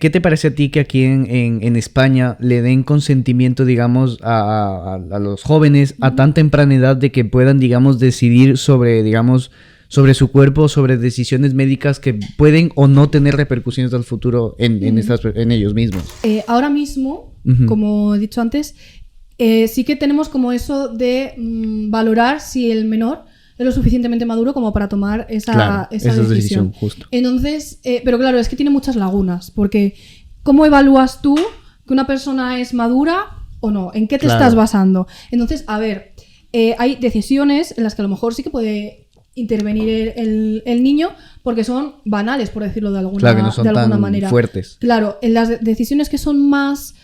¿qué te parece a ti que aquí en España le den consentimiento, digamos, a los jóvenes a tan temprana edad de que puedan, digamos, decidir sobre, digamos, sobre su cuerpo, sobre decisiones médicas que pueden o no tener repercusiones al futuro en ellos mismos? Ahora mismo, como he dicho antes, sí que tenemos como eso de valorar si el menor es lo suficientemente maduro como para tomar esa decisión. Justo. Entonces, pero claro, es que tiene muchas lagunas, porque ¿cómo evalúas tú que una persona es madura o no? ¿En qué te estás basando? Entonces, a ver, hay decisiones en las que a lo mejor sí que puede intervenir el niño porque son banales, por decirlo de alguna, que no son de alguna manera. Fuertes. Claro, en las decisiones que son más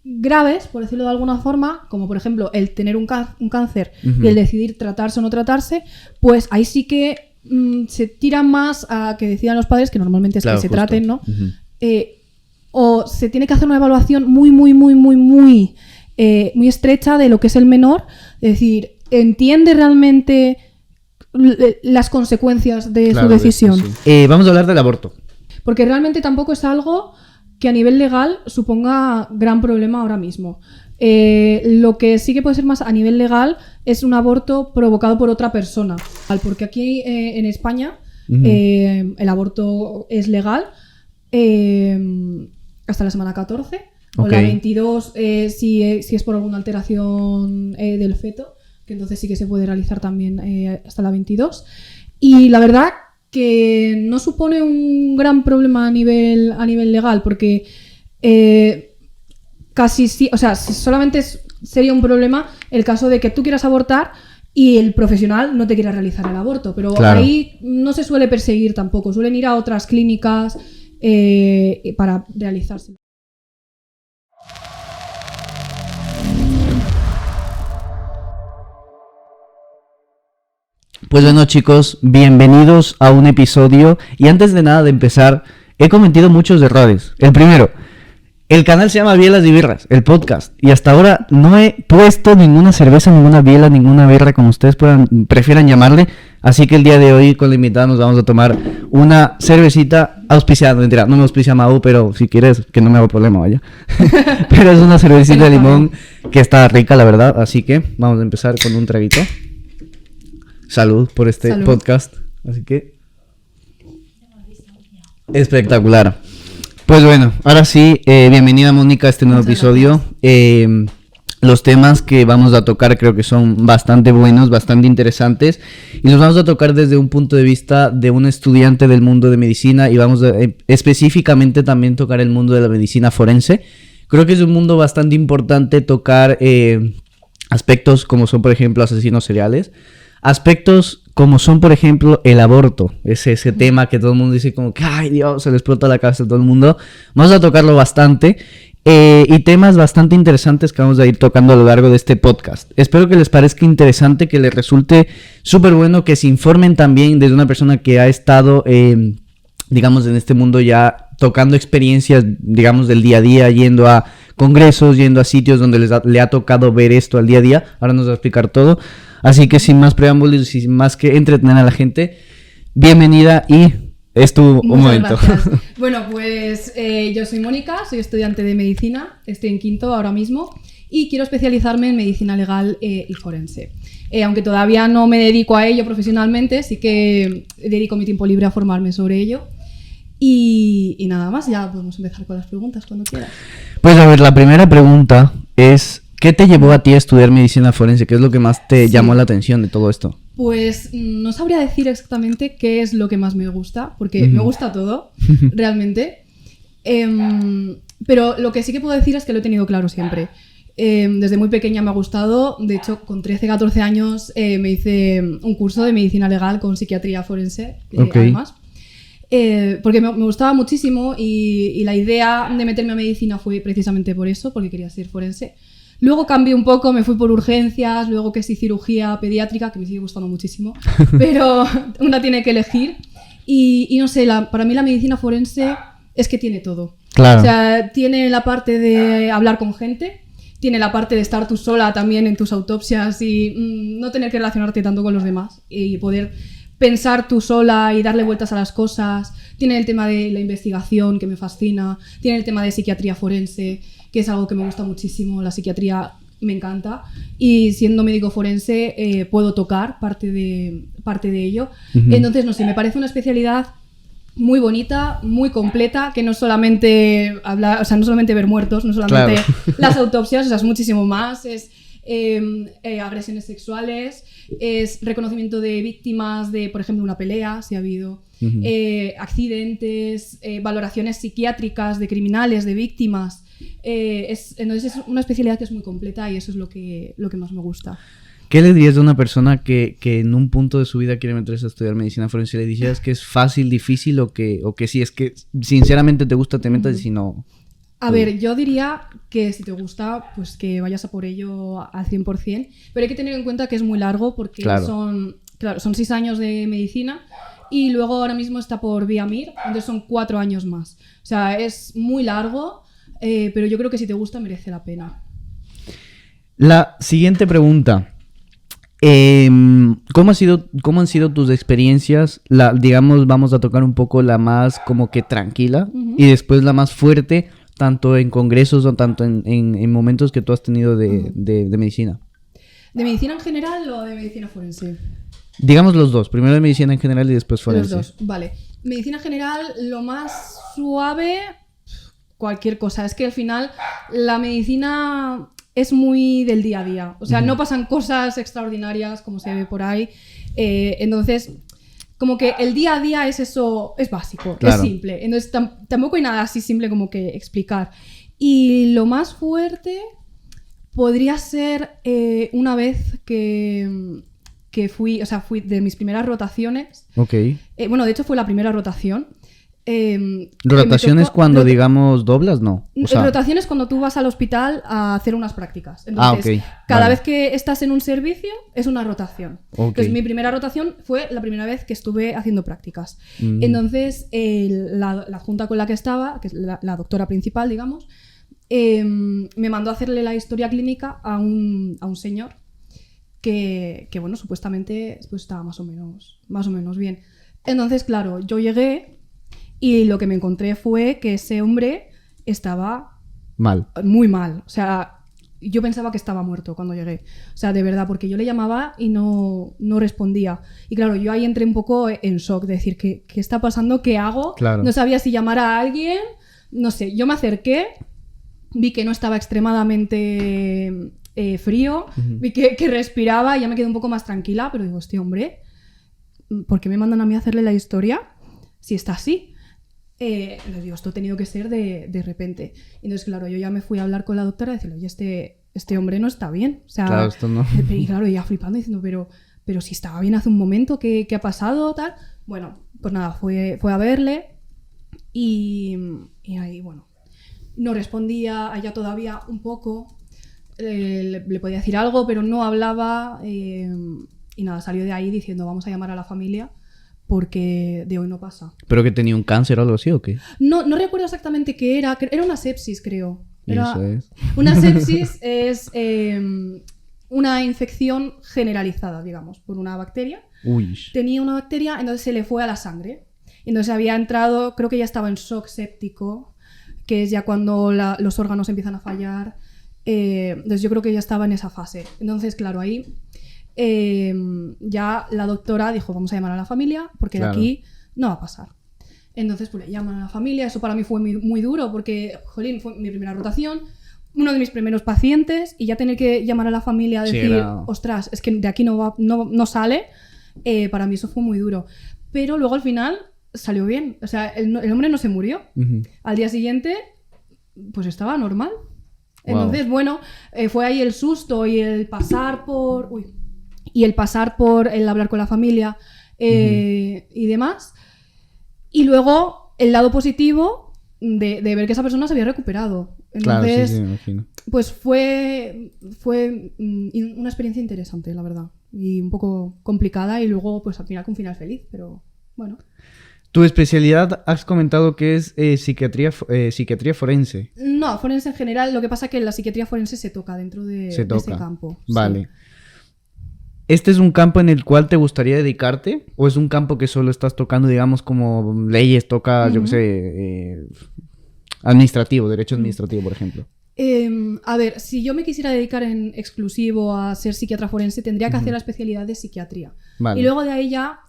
graves, por decirlo de alguna forma, como por ejemplo el tener un cáncer y el decidir tratarse o no tratarse, pues ahí sí que se tira más a que decidan los padres, que normalmente es que se traten, ¿no? O se tiene que hacer una evaluación muy estrecha de lo que es el menor, es decir, ¿entiende realmente las consecuencias de su decisión? Vamos a hablar del aborto. Porque realmente tampoco es algo que a nivel legal suponga gran problema ahora mismo. Lo que sí que puede ser más a nivel legal es un aborto provocado por otra persona. Porque aquí en España el aborto es legal hasta la semana 14. O la 22 si es por alguna alteración del feto, que entonces sí que se puede realizar también hasta la 22. Y la verdad que no supone un gran problema a nivel legal, porque casi sí, o sea, solamente sería un problema el caso de que tú quieras abortar y el profesional no te quiera realizar el aborto, pero ahí no se suele perseguir tampoco, suelen ir a otras clínicas para realizarse. Pues bueno, chicos, bienvenidos a un episodio. Y antes de nada de empezar, he cometido muchos errores. El primero, el canal se llama Bielas y Birras, el podcast. Y hasta ahora no he puesto ninguna cerveza, ninguna biela, ninguna birra, como ustedes prefieran llamarle. Así que el día de hoy con la invitada nos vamos a tomar una cervecita auspiciada. No, mentira, no me auspicia Mau, pero si quieres, que no me haga problema, vaya. Pero es una cervecita de limón que está rica, la verdad. Así que vamos a empezar con un traguito. Salud por este podcast. Así que espectacular. Pues bueno, ahora sí, bienvenida Mónica a este nuevo episodio. Los temas que vamos a tocar creo que son bastante buenos, bastante interesantes. Y los vamos a tocar desde un punto de vista de un estudiante del mundo de medicina. Y vamos a específicamente también tocar el mundo de la medicina forense. Creo que es un mundo bastante importante tocar aspectos como son, por ejemplo, asesinos seriales. Aspectos como son, por ejemplo, el aborto. Ese tema que todo el mundo dice como que, ay Dios, se le explota la cabeza a todo el mundo. Vamos a tocarlo bastante. Y temas bastante interesantes que vamos a ir tocando a lo largo de este podcast. Espero que les parezca interesante, que les resulte súper bueno, que se informen también desde una persona que ha estado, digamos, en este mundo ya tocando experiencias, digamos, del día a día, yendo a congresos, yendo a sitios donde le ha tocado ver esto al día a día. Ahora nos va a explicar todo. Así que sin más preámbulos y sin más que entretener a la gente, bienvenida y es tu momento. Gracias. Bueno, pues yo soy Mónica, soy estudiante de medicina, estoy en quinto ahora mismo y quiero especializarme en medicina legal y forense. Aunque todavía no me dedico a ello profesionalmente, sí que dedico mi tiempo libre a formarme sobre ello. Y nada más, ya podemos empezar con las preguntas cuando quieras. Pues a ver, la primera pregunta es... ¿Qué te llevó a ti a estudiar medicina forense? ¿Qué es lo que más te llamó la atención de todo esto? Pues no sabría decir exactamente qué es lo que más me gusta, porque me gusta todo, realmente. Pero lo que sí que puedo decir es que lo he tenido claro siempre. Desde muy pequeña me ha gustado. De hecho, con 13-14 años me hice un curso de medicina legal con psiquiatría forense, además. Porque me gustaba muchísimo y la idea de meterme a medicina fue precisamente por eso, porque quería ser forense. Luego cambié un poco, me fui por urgencias, luego que sí cirugía pediátrica, que me sigue gustando muchísimo, pero una tiene que elegir. Y no sé, para mí la medicina forense es que tiene todo. Claro. O sea, tiene la parte de hablar con gente, tiene la parte de estar tú sola también en tus autopsias y no tener que relacionarte tanto con los demás y poder pensar tú sola y darle vueltas a las cosas. Tiene el tema de la investigación, que me fascina. Tiene el tema de psiquiatría forense, que es algo que me gusta muchísimo. La psiquiatría me encanta. Y siendo médico forense, puedo tocar parte de ello. Entonces, no sé, me parece una especialidad muy bonita, muy completa, que no solamente hablar, o sea, no solamente ver muertos, no solamente las autopsias, o sea, es muchísimo más. Es agresiones sexuales, es reconocimiento de víctimas de, por ejemplo, una pelea, si ha habido, accidentes, valoraciones psiquiátricas de criminales, de víctimas. Entonces es una especialidad que es muy completa y eso es lo que más me gusta. ¿Qué le dirías a una persona que en un punto de su vida quiere meterse a estudiar medicina forense? ¿Le dirías que es fácil, difícil o que sí, es que sinceramente te gusta, te metas y si no... A ver, yo diría que si te gusta, pues que vayas a por ello al 100%, pero hay que tener en cuenta que es muy largo porque son 6 años de medicina y luego ahora mismo está por vía MIR, entonces son 4 años más. O sea, es muy largo, pero yo creo que si te gusta merece la pena. La siguiente pregunta. ¿Cómo han sido tus experiencias? Digamos, vamos a tocar un poco la más como que tranquila y después la más fuerte, tanto en congresos o tanto en momentos que tú has tenido de medicina. ¿De medicina en general o de medicina forense? Digamos los dos, primero de medicina en general y después forense. Los dos, vale. Medicina general, lo más suave, cualquier cosa. Es que al final la medicina es muy del día a día. O sea, no pasan cosas extraordinarias como se ve por ahí. Entonces, como que el día a día es eso, es básico, es simple. Entonces, tampoco hay nada así simple como que explicar. Y lo más fuerte podría ser una vez que fui de mis primeras rotaciones. Ok. Bueno, de hecho fue la primera rotación. ¿Rotaciones cuando, digamos, doblas? No. O sea... Rotaciones cuando tú vas al hospital a hacer unas prácticas. Entonces, cada vez que estás en un servicio es una rotación. Entonces, mi primera rotación fue la primera vez que estuve haciendo prácticas. Entonces, la adjunta con la que estaba, que es la doctora principal, digamos, me mandó a hacerle la historia clínica a un señor que bueno, supuestamente pues, estaba más o menos bien. Entonces, claro, yo llegué y lo que me encontré fue que ese hombre estaba mal. Muy mal. O sea, yo pensaba que estaba muerto cuando llegué. O sea, de verdad, porque yo le llamaba y no respondía. Y claro, yo ahí entré un poco en shock, de decir, ¿qué está pasando? ¿Qué hago? Claro. No sabía si llamar a alguien. No sé, yo me acerqué, vi que no estaba extremadamente frío, vi que respiraba y ya me quedé un poco más tranquila, pero digo, este hombre, ¿por qué me mandan a mí a hacerle la historia si está así? Les digo, esto ha tenido que ser de repente. Entonces, claro, yo ya me fui a hablar con la doctora y decirle, oye, este hombre no está bien. O sea, claro, esto no. Y claro, ella flipando diciendo, pero si estaba bien hace un momento, ¿qué ha pasado? Tal. Bueno, pues nada, fue a verle y ahí, bueno, no respondía, a ella todavía un poco, le podía decir algo, pero no hablaba y nada, salió de ahí diciendo, vamos a llamar a la familia porque de hoy no pasa. ¿Pero que tenía un cáncer o algo así o qué? No recuerdo exactamente qué era una sepsis, creo. Eso es. Una sepsis es una infección generalizada, digamos, por una bacteria. Uy. Tenía una bacteria, entonces se le fue a la sangre. Entonces había entrado, creo que ya estaba en shock séptico, que es ya cuando los órganos empiezan a fallar. Entonces yo creo que ya estaba en esa fase. Entonces, claro, ahí ya la doctora dijo, vamos a llamar a la familia, porque de aquí no va a pasar. Entonces, pues le llaman a la familia. Eso para mí fue muy, muy duro, porque, jolín, fue mi primera rotación, uno de mis primeros pacientes, y ya tener que llamar a la familia a decir, ostras, es que de aquí no sale, para mí eso fue muy duro. Pero luego al final salió bien. O sea, el hombre no se murió. Al día siguiente, pues estaba normal. Entonces, bueno, fue ahí el susto y el pasar por... el hablar con la familia y demás. Y luego el lado positivo de ver que esa persona se había recuperado. Entonces, claro, sí, me imagino. Pues fue una experiencia interesante, la verdad. Y un poco complicada y luego pues al final con un final feliz, pero bueno. ¿Tu especialidad has comentado que es psiquiatría forense? No, forense en general. Lo que pasa es que la psiquiatría forense se toca dentro de ese campo. Vale. ¿Este es un campo en el cual te gustaría dedicarte? ¿O es un campo que solo estás tocando, digamos, como leyes, yo qué sé, administrativo, derecho administrativo, por ejemplo? A ver, si yo me quisiera dedicar en exclusivo a ser psiquiatra forense, tendría que hacer la especialidad de psiquiatría. Vale. Y luego de ahí ya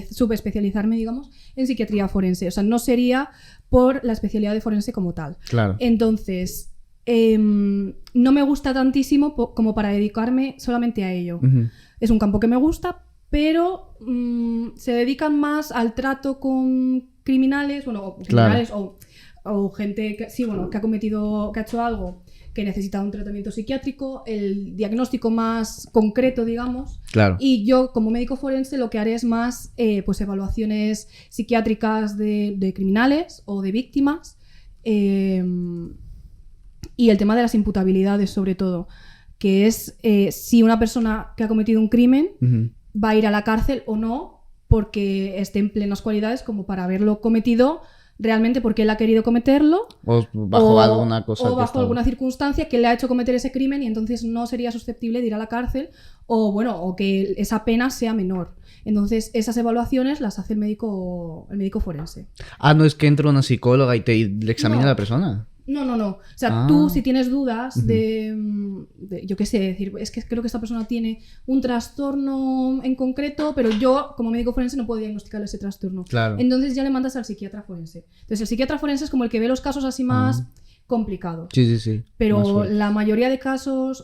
subespecializarme, digamos, en psiquiatría forense. O sea, no sería por la especialidad de forense como tal. Claro. Entonces, no me gusta tantísimo como para dedicarme solamente a ello. Es un campo que me gusta, pero se dedican más al trato con criminales, bueno, criminales o gente que ha cometido, que ha hecho algo que necesita un tratamiento psiquiátrico, el diagnóstico más concreto, digamos. Claro. Y yo, como médico forense, lo que haré es más pues evaluaciones psiquiátricas de criminales o de víctimas. Y el tema de las imputabilidades, sobre todo, que es si una persona que ha cometido un crimen va a ir a la cárcel o no, porque esté en plenas cualidades como para haberlo cometido realmente porque él ha querido cometerlo o bajo alguna cosa o bajo alguna circunstancia que le ha hecho cometer ese crimen y entonces no sería susceptible de ir a la cárcel o que esa pena sea menor. Entonces esas evaluaciones las hace el médico forense. No es que entra una psicóloga y le examina a la persona. No. O sea, tú si tienes dudas de yo qué sé, decir, es que creo que esta persona tiene un trastorno en concreto, pero yo como médico forense no puedo diagnosticarle ese trastorno. Claro. Entonces ya le mandas al psiquiatra forense. Entonces el psiquiatra forense es como el que ve los casos así más complicados. Sí. Pero la mayoría de casos,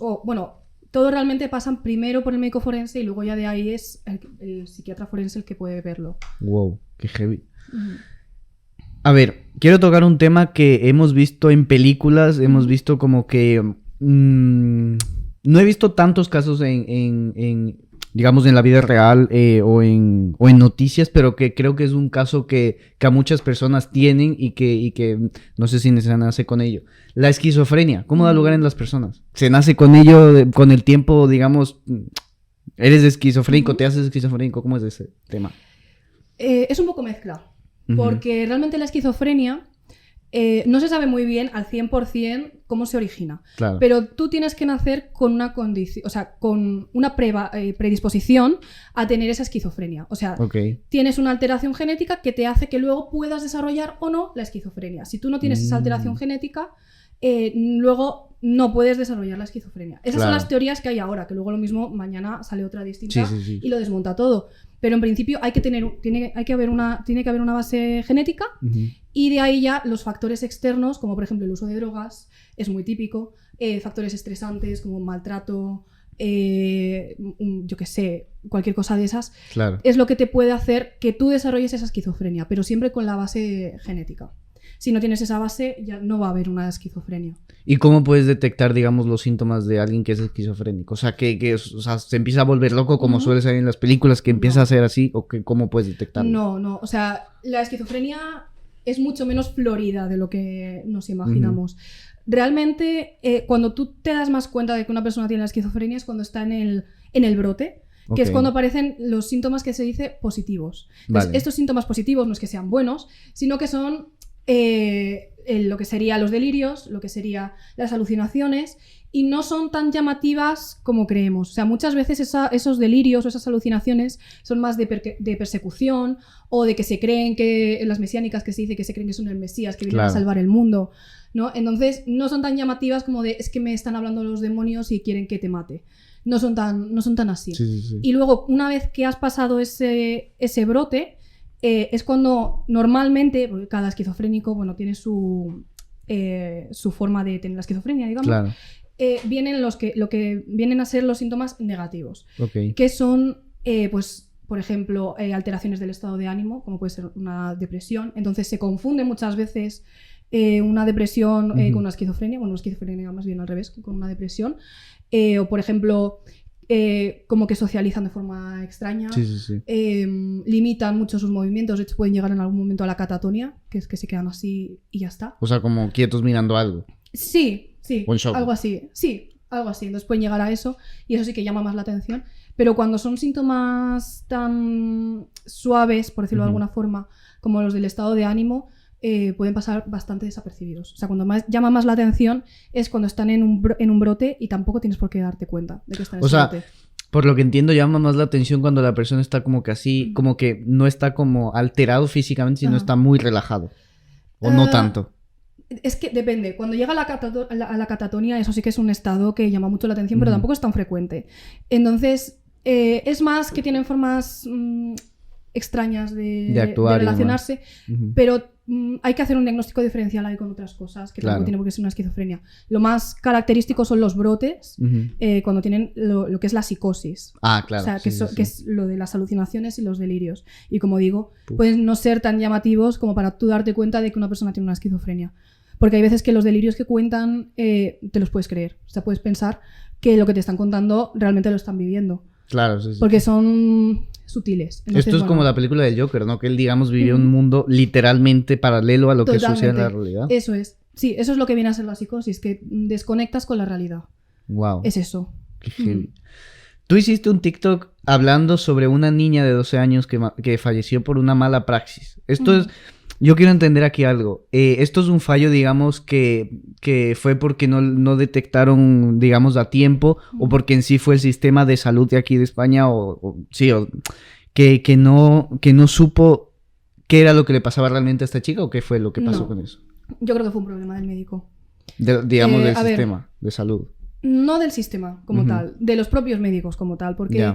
todos realmente pasan primero por el médico forense y luego ya de ahí es el psiquiatra forense el que puede verlo. Wow, qué heavy. A ver, quiero tocar un tema que hemos visto en películas, hemos visto como que... no he visto tantos casos digamos, en la vida real o en noticias, pero que creo que es un caso que a muchas personas tienen y que no sé si se nace con ello. La esquizofrenia, ¿cómo da lugar en las personas? ¿Se nace con ello con el tiempo, digamos, eres esquizofrénico, te haces esquizofrénico? ¿Cómo es ese tema? Es un poco mezcla. Porque realmente la esquizofrenia no se sabe muy bien al 100% cómo se origina. Claro. Pero tú tienes que nacer con una condición, o sea, con una predisposición a tener esa esquizofrenia. O sea, tienes una alteración genética que te hace que luego puedas desarrollar o no la esquizofrenia. Si tú no tienes esa alteración genética, luego no puedes desarrollar la esquizofrenia. Esas son las teorías que hay ahora, que luego lo mismo mañana sale otra distinta y lo desmonta todo. Pero en principio tiene que haber una base genética y de ahí ya los factores externos, como por ejemplo el uso de drogas, es muy típico, factores estresantes como maltrato, yo qué sé, cualquier cosa de esas, es lo que te puede hacer que tú desarrolles esa esquizofrenia, pero siempre con la base genética. Si no tienes esa base, ya no va a haber una esquizofrenia. ¿Y cómo puedes detectar, digamos, los síntomas de alguien que es esquizofrénico? O sea, que se empieza a volver loco, como suele ser en las películas, que empieza a ser así, o que ¿cómo puedes detectarlo? No. O sea, la esquizofrenia es mucho menos florida de lo que nos imaginamos. Realmente, cuando tú te das más cuenta de que una persona tiene la esquizofrenia es cuando está en el brote, que es cuando aparecen los síntomas que se dice positivos. Entonces, estos síntomas positivos no es que sean buenos, sino que son... lo que serían los delirios, lo que serían las alucinaciones, y no son tan llamativas como creemos. O sea, muchas veces esos delirios o esas alucinaciones son más de persecución o de que se creen que, en las mesiánicas que se dice que se creen que son el Mesías, que vienen a salvar el mundo, ¿no? Entonces no son tan llamativas como de es que me están hablando los demonios y quieren que te mate. No son tan así. Sí. Y luego, una vez que has pasado ese brote, es cuando normalmente, porque cada esquizofrénico tiene su forma de tener la esquizofrenia, digamos, vienen lo que vienen a ser los síntomas negativos, que son, pues, por ejemplo, alteraciones del estado de ánimo, como puede ser una depresión. Entonces se confunde muchas veces una depresión con una esquizofrenia, una esquizofrenia más bien al revés, con una depresión, o por ejemplo... como que socializan de forma extraña, limitan mucho sus movimientos, de hecho pueden llegar en algún momento a la catatonia, que es que se quedan así y ya está. O sea, como quietos mirando algo. Sí, algo así. Entonces pueden llegar a eso y eso sí que llama más la atención. Pero cuando son síntomas tan suaves, por decirlo de alguna forma, como los del estado de ánimo, pueden pasar bastante desapercibidos. O sea, cuando llama más la atención es cuando están en un brote y tampoco tienes por qué darte cuenta de que están en ese brote. Por lo que entiendo, llama más la atención cuando la persona está como que así, como que no está como alterado físicamente, sino está muy relajado. O no tanto. Es que depende. Cuando llega a la catatonia, eso sí que es un estado que llama mucho la atención, pero tampoco es tan frecuente. Entonces, es más que tienen formas extrañas de relacionarse, pero hay que hacer un diagnóstico diferencial ahí con otras cosas, que tampoco tiene por qué ser una esquizofrenia. Lo más característico son los brotes, cuando tienen lo que es la psicosis. Ah, claro. O sea, que es lo de las alucinaciones y los delirios. Y como digo, pueden no ser tan llamativos como para tú darte cuenta de que una persona tiene una esquizofrenia. Porque hay veces que los delirios que cuentan te los puedes creer. O sea, puedes pensar que lo que te están contando realmente lo están viviendo. Claro, sí. Porque son sutiles. Entonces, esto es como la película del Joker, ¿no? Que él, digamos, vivió un mundo literalmente paralelo a lo que sucede en la realidad. Eso es. Sí, eso es lo que viene a ser la psicosis, que desconectas con la realidad. Wow. Es eso. Qué heavy. Tú hiciste un TikTok hablando sobre una niña de 12 años que falleció por una mala praxis. Esto es... Yo quiero entender aquí algo. Esto es un fallo, digamos, que fue porque no detectaron, digamos, a tiempo, o porque en sí fue el sistema de salud de aquí de España, que no supo qué era lo que le pasaba realmente a esta chica, o qué fue lo que pasó con eso. Yo creo que fue un problema del médico. Del sistema de salud. No del sistema como tal, de los propios médicos como tal, porque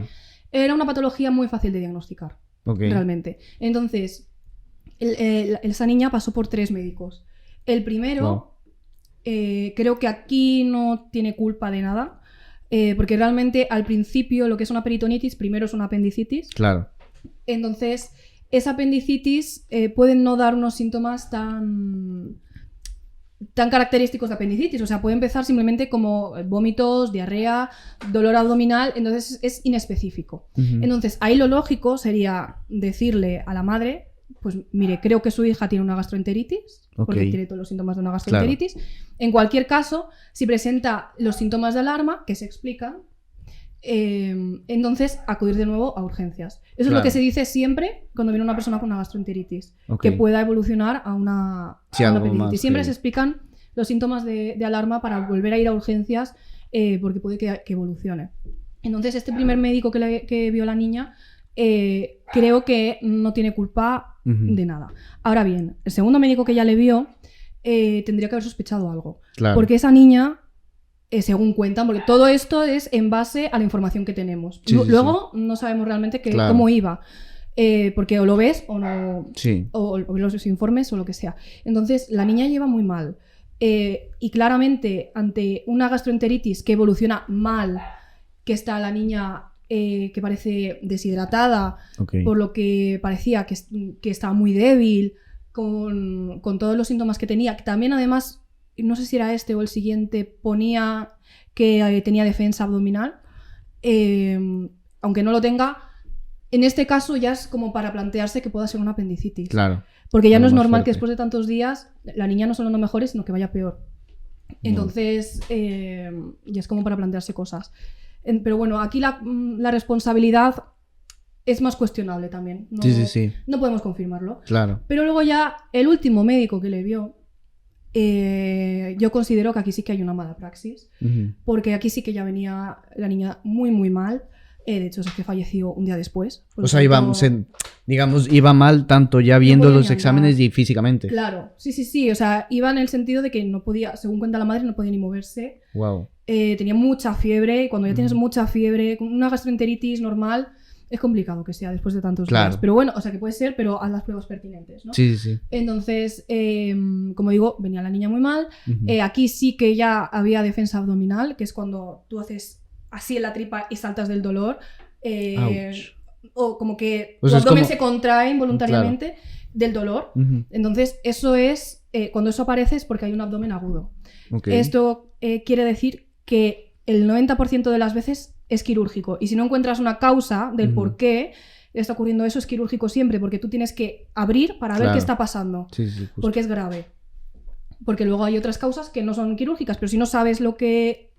era una patología muy fácil de diagnosticar, realmente. Entonces... esa niña pasó por 3 médicos. El primero, creo que aquí no tiene culpa de nada, porque realmente al principio lo que es una peritonitis, primero es una apendicitis. Claro. Entonces, esa apendicitis puede no dar unos síntomas tan característicos de apendicitis. O sea, puede empezar simplemente como vómitos, diarrea, dolor abdominal, entonces es inespecífico. Entonces, ahí lo lógico sería decirle a la madre... Pues mire, creo que su hija tiene una gastroenteritis, porque tiene todos los síntomas de una gastroenteritis. Claro. En cualquier caso, si presenta los síntomas de alarma, que se explican, entonces acudir de nuevo a urgencias. Eso es lo que se dice siempre cuando viene una persona con una gastroenteritis, que pueda evolucionar a una apendicitis. Siempre se explican los síntomas de alarma para volver a ir a urgencias, porque puede que evolucione. Entonces, este primer médico que vio a la niña... creo que no tiene culpa de nada. Ahora bien, el segundo médico que ya le vio tendría que haber sospechado algo. Claro. Porque esa niña, según cuentan, porque todo esto es en base a la información que tenemos. Luego no sabemos realmente cómo iba. Porque o lo ves o no, o los informes o lo que sea. Entonces, la niña lleva muy mal. Y claramente, ante una gastroenteritis que evoluciona mal, que está la niña... que parece deshidratada, por lo que parecía que estaba muy débil, con todos los síntomas que tenía. Que también, además, no sé si era este o el siguiente, ponía que tenía defensa abdominal. Aunque no lo tenga, en este caso ya es como para plantearse que pueda ser una apendicitis. Claro. Porque ya no es normal que después de tantos días la niña no solo no mejore, sino que vaya peor. Entonces, ya es como para plantearse cosas. Pero bueno, aquí la responsabilidad es más cuestionable también. No, no podemos confirmarlo. Claro. Pero luego ya el último médico que le vio, yo considero que aquí sí que hay una mala praxis. Porque aquí sí que ya venía la niña muy, muy mal. De hecho, es que falleció un día después. O sea, iba mal tanto ya viendo los exámenes y físicamente. Claro, sí. O sea, iba en el sentido de que no podía, según cuenta la madre, no podía ni moverse. Wow. Tenía mucha fiebre, y cuando ya tienes mucha fiebre, con una gastroenteritis normal, es complicado que sea después de tantos días. Pero bueno, o sea que puede ser, pero haz las pruebas pertinentes, ¿no? Sí. Entonces, como digo, venía la niña muy mal. Aquí sí que ya había defensa abdominal, que es cuando tú haces así en la tripa y saltas del dolor. O como que tu abdomen se contrae involuntariamente del dolor. Entonces, eso es, cuando eso aparece es porque hay un abdomen agudo. Esto quiere decir que el 90% de las veces es quirúrgico. Y si no encuentras una causa del por qué está ocurriendo eso, es quirúrgico siempre, porque tú tienes que abrir para ver qué está pasando. Porque es grave. Porque luego hay otras causas que no son quirúrgicas, pero si no sabes lo que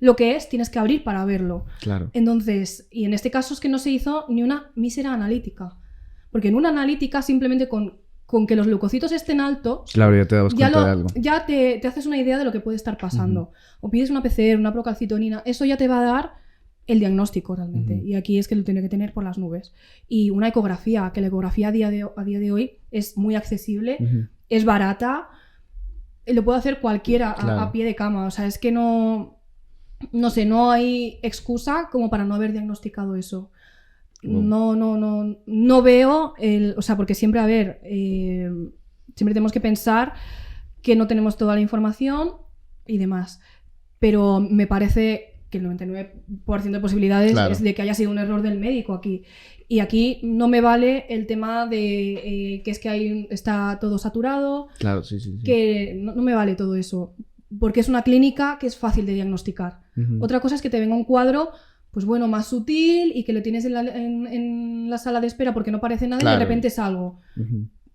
es, tienes que abrir para verlo. Claro. Entonces, y en este caso es que no se hizo ni una mísera analítica. Porque en una analítica simplemente con que los leucocitos estén altos, claro, ya te das cuenta de algo. Ya te haces una idea de lo que puede estar pasando. O pides una PCR, una procalcitonina, eso ya te va a dar el diagnóstico realmente. Y aquí es que lo tiene que tener por las nubes. Y una ecografía, que la ecografía a día de hoy es muy accesible, es barata, lo puede hacer cualquiera a pie de cama. O sea, es que no sé, no hay excusa como para no haber diagnosticado eso. No veo o sea, porque siempre, siempre tenemos que pensar que no tenemos toda la información y demás. Pero me parece que el 99% de posibilidades es de que haya sido un error del médico aquí. Y aquí no me vale el tema de que es que está todo saturado. Claro, sí. Que no me vale todo eso. Porque es una clínica que es fácil de diagnosticar. Otra cosa es que te venga un cuadro, pues bueno, más sutil y que lo tienes en la sala de espera porque no parece nada y de repente es algo.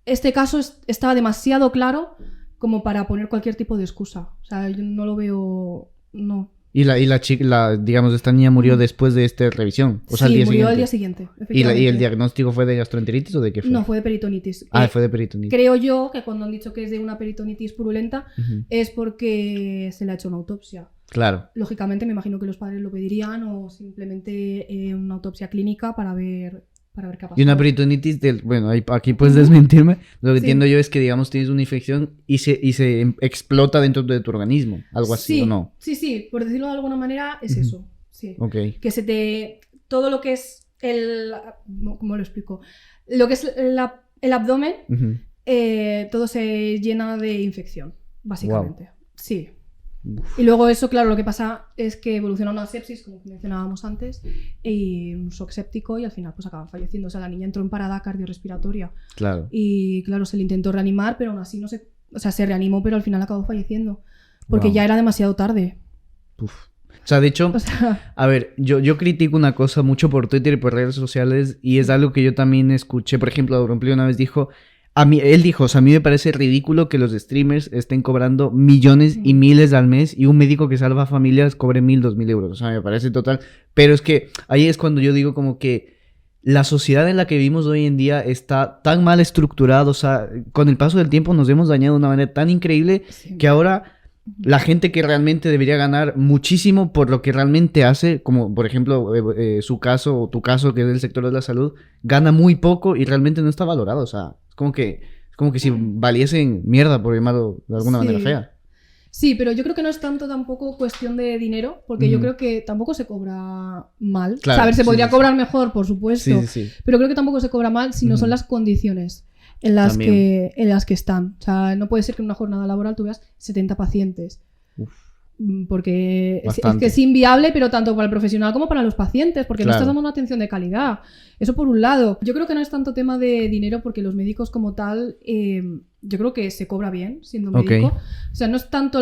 Este caso estaba demasiado claro como para poner cualquier tipo de excusa. O sea, yo no lo veo... No. Y la chica, digamos, esta niña murió después de esta revisión. O sea, murió al día siguiente. ¿Y el diagnóstico fue de gastroenteritis o de qué fue? No, fue de peritonitis. Fue de peritonitis. Creo yo que cuando han dicho que es de una peritonitis purulenta es porque se le ha hecho una autopsia. Claro. Lógicamente me imagino que los padres lo pedirían o simplemente una autopsia clínica para ver qué ha pasado. Y una peritonitis, bueno, aquí puedes desmentirme, lo que entiendo yo es que, digamos, tienes una infección y se explota dentro de tu organismo, algo así, ¿o no? Sí, por decirlo de alguna manera es eso, sí. Okay. Que todo lo que es ¿cómo lo explico? Lo que es el abdomen, todo se llena de infección, básicamente. Wow. Sí. Y luego eso, claro, lo que pasa es que evoluciona una sepsis, como mencionábamos antes, y un shock séptico y al final pues acaban falleciendo. O sea, la niña entró en parada cardiorrespiratoria. Claro. Y claro, se le intentó reanimar, pero aún así se reanimó, pero al final acabó falleciendo. Porque ya era demasiado tarde. Uf. O sea, de hecho, a ver, yo critico una cosa mucho por Twitter y por redes sociales y es algo que yo también escuché. Por ejemplo, Auronplay una vez dijo... él dijo, o sea, a mí me parece ridículo que los streamers estén cobrando millones y miles al mes y un médico que salva familias cobre 1.000, 2.000 euros. O sea, me parece total. Pero es que ahí es cuando yo digo como que la sociedad en la que vivimos hoy en día está tan mal estructurada. O sea, con el paso del tiempo nos hemos dañado de una manera tan increíble que ahora la gente que realmente debería ganar muchísimo por lo que realmente hace, como por ejemplo su caso o tu caso que es del sector de la salud, gana muy poco y realmente no está valorado. O sea... como que si valiesen mierda, por llamarlo de alguna manera fea. Sí, pero yo creo que no es tanto tampoco cuestión de dinero, porque yo creo que tampoco se cobra mal. Claro, o sea, a ver, se podría cobrar mejor, por supuesto, sí. Pero creo que tampoco se cobra mal si no son las condiciones en las que están. O sea, no puede ser que en una jornada laboral tú veas 70 pacientes. Porque es que es inviable, pero tanto para el profesional como para los pacientes, porque no estás dando una atención de calidad. Eso por un lado. Yo creo que no es tanto tema de dinero, porque los médicos como tal, yo creo que se cobra bien siendo médico. O sea, no es tanto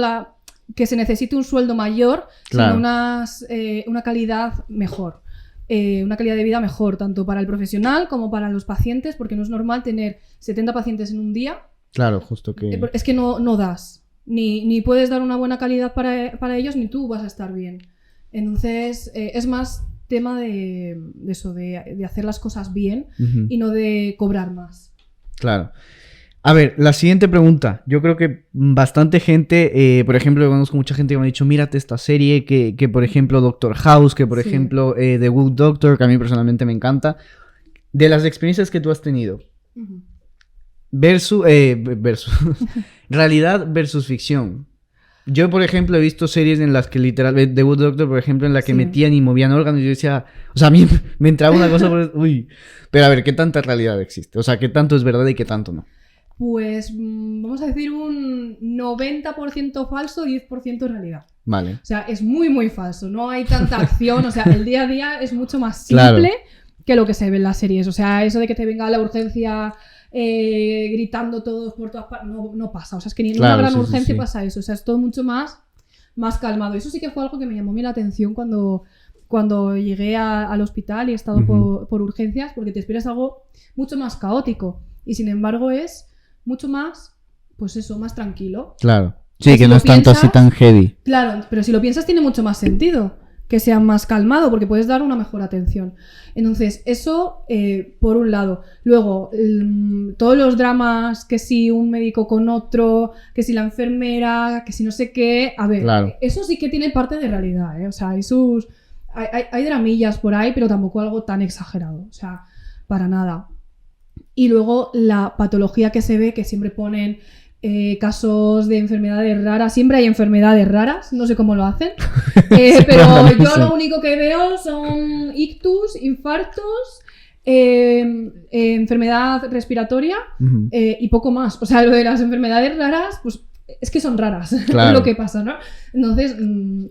que se necesite un sueldo mayor, sino una calidad mejor. Una calidad de vida mejor, tanto para el profesional como para los pacientes, porque no es normal tener 70 pacientes en un día. Claro, justo que... Es que no das. Ni puedes dar una buena calidad para ellos, ni tú vas a estar bien. Entonces, es más tema de eso, de hacer las cosas bien y no de cobrar más. Claro. A ver, la siguiente pregunta. Yo creo que bastante gente, por ejemplo, conozco mucha gente que me ha dicho, mírate esta serie, que por ejemplo Doctor House, que por ejemplo The Good Doctor, que a mí personalmente me encanta. De las experiencias que tú has tenido, versus realidad versus ficción. Yo, por ejemplo, he visto series en las que literalmente, The Good Doctor, por ejemplo, en la que metían y movían órganos y yo decía, o sea, a mí me entraba una cosa por... Uy, pero a ver, ¿qué tanta realidad existe? O sea, ¿qué tanto es verdad y qué tanto no? Pues vamos a decir un 90% falso, 10% realidad. Vale. O sea, es muy, muy falso. No hay tanta acción. O sea, el día a día es mucho más simple que lo que se ve en las series. O sea, eso de que te venga la urgencia... gritando todos por todas partes, no pasa. O sea, es que ni en una gran urgencia pasa eso. O sea, es todo mucho más calmado. Eso sí que fue algo que me llamó la atención cuando llegué al hospital y he estado por urgencias, porque te esperas algo mucho más caótico. Y sin embargo es mucho más, pues eso, más tranquilo. Claro. Sí, que no es tanto así tan heavy. Claro, pero si lo piensas tiene mucho más sentido que sea más calmado, porque puedes dar una mejor atención. Entonces, eso por un lado. Luego, todos los dramas, que si un médico con otro, que si la enfermera, que si no sé qué... A ver, eso sí que tiene parte de realidad, ¿eh? O sea, hay dramillas por ahí, pero tampoco algo tan exagerado, o sea, para nada. Y luego la patología que se ve, que siempre ponen casos de enfermedades raras, siempre hay enfermedades raras, no sé cómo lo hacen, pero yo lo único que veo son ictus, infartos, enfermedad respiratoria y poco más. O sea, lo de las enfermedades raras, pues es que son raras, claro. Es lo que pasa, ¿no? Entonces,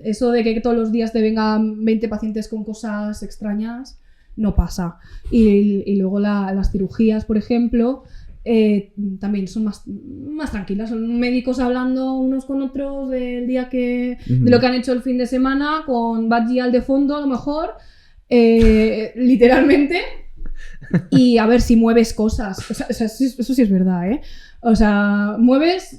eso de que todos los días te vengan 20 pacientes con cosas extrañas, no pasa. Y luego las cirugías, por ejemplo, también son más tranquilas. Son médicos hablando unos con otros del día de lo que han hecho el fin de semana, con Bad de fondo, a lo mejor, literalmente. Y a ver si mueves cosas. O sea, eso sí es verdad, ¿eh? O sea, mueves.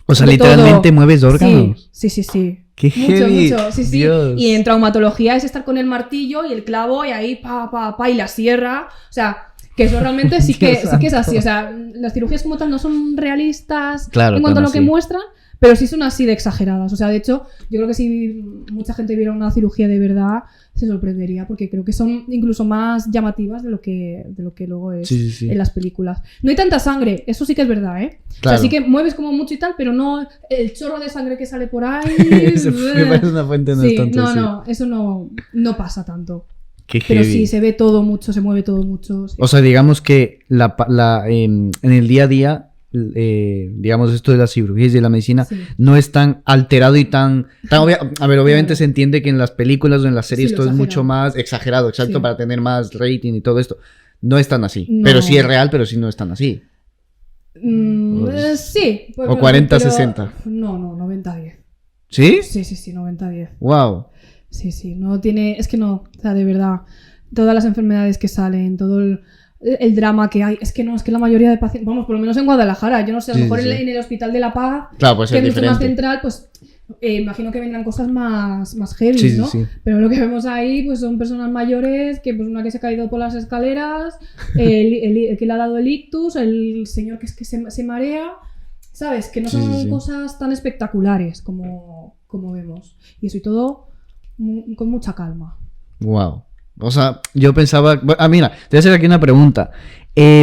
O sea, literalmente todo. Mueves órganos. Sí. ¡Qué heavy! Mucho. Sí. Dios. Y en traumatología es estar con el martillo y el clavo y ahí y la sierra. O sea, que eso realmente sí que es así. O sea, las cirugías como tal no son realistas en cuanto a lo que muestran, pero sí son así de exageradas. O sea, de hecho, yo creo que si mucha gente viera una cirugía de verdad, se sorprendería, porque creo que son incluso más llamativas de lo que luego es en las películas. No hay tanta sangre, eso sí que es verdad, ¿eh? Claro. O sea, sí que mueves como mucho y tal, pero no el chorro de sangre que sale por ahí. Me parece una fuente no es tanto así. No, eso no pasa tanto. Qué pero heavy. Sí, se ve todo mucho, se mueve todo mucho. Sí. O sea, digamos que en el día a día, digamos, esto de las cirugías y de la medicina no es tan alterado y tan a ver, obviamente se entiende que en las películas o en las series todo es mucho más exagerado, exacto, para tener más rating y todo esto. No es tan así. No. Pero sí es real, pero sí no es tan así. Sí. Pues, o 40-60. No, 90-10. ¿Sí? Sí, 90-10. Wow. Sí, no tiene... Es que no, o sea, de verdad, todas las enfermedades que salen, todo el drama que hay, es que la mayoría de pacientes, vamos, por lo menos en Guadalajara, yo no sé, a lo mejor en el Hospital de la Paz, claro, pues que es mucho más central, pues imagino que vendrán cosas más heavy, ¿no? Sí. Pero lo que vemos ahí, pues son personas mayores, que pues una que se ha caído por las escaleras, el que le ha dado el ictus, el señor que es que se marea, ¿sabes? Que no son cosas tan espectaculares como vemos. Y eso y todo con mucha calma. Wow. O sea, yo pensaba... mira, te voy a hacer aquí una pregunta.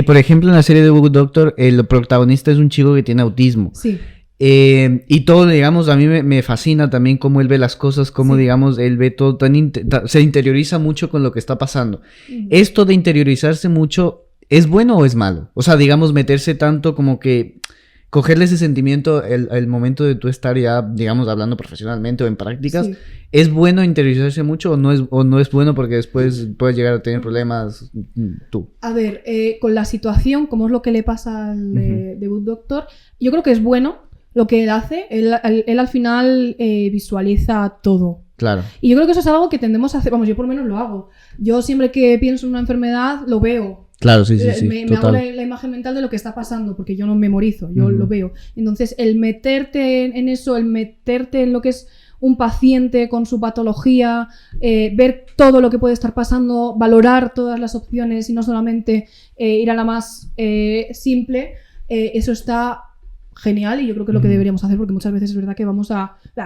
Por ejemplo, en la serie de Good Doctor, el protagonista es un chico que tiene autismo. Sí. Y todo, digamos, a mí me fascina también cómo él ve las cosas, cómo, digamos, él ve todo se interioriza mucho con lo que está pasando. ¿Esto de interiorizarse mucho es bueno o es malo? O sea, digamos, meterse tanto como que... Cogerle ese sentimiento el momento de tú estar ya, digamos, hablando profesionalmente o en prácticas, ¿es bueno interiorizarse mucho o no es bueno porque después puedes llegar a tener problemas tú? A ver, con la situación, como es lo que le pasa al de Good Doctor, yo creo que es bueno lo que él hace. Él al final visualiza todo. Claro. Y yo creo que eso es algo que tendemos a hacer, vamos, yo por lo menos lo hago. Yo siempre que pienso en una enfermedad, lo veo. Claro, sí. Me hago la imagen mental de lo que está pasando, porque yo no memorizo, yo lo veo. Entonces, el meterte en eso, el meterte en lo que es un paciente con su patología, ver todo lo que puede estar pasando, valorar todas las opciones y no solamente ir a la más simple, eso está genial y yo creo que es lo que deberíamos hacer, porque muchas veces es verdad que vamos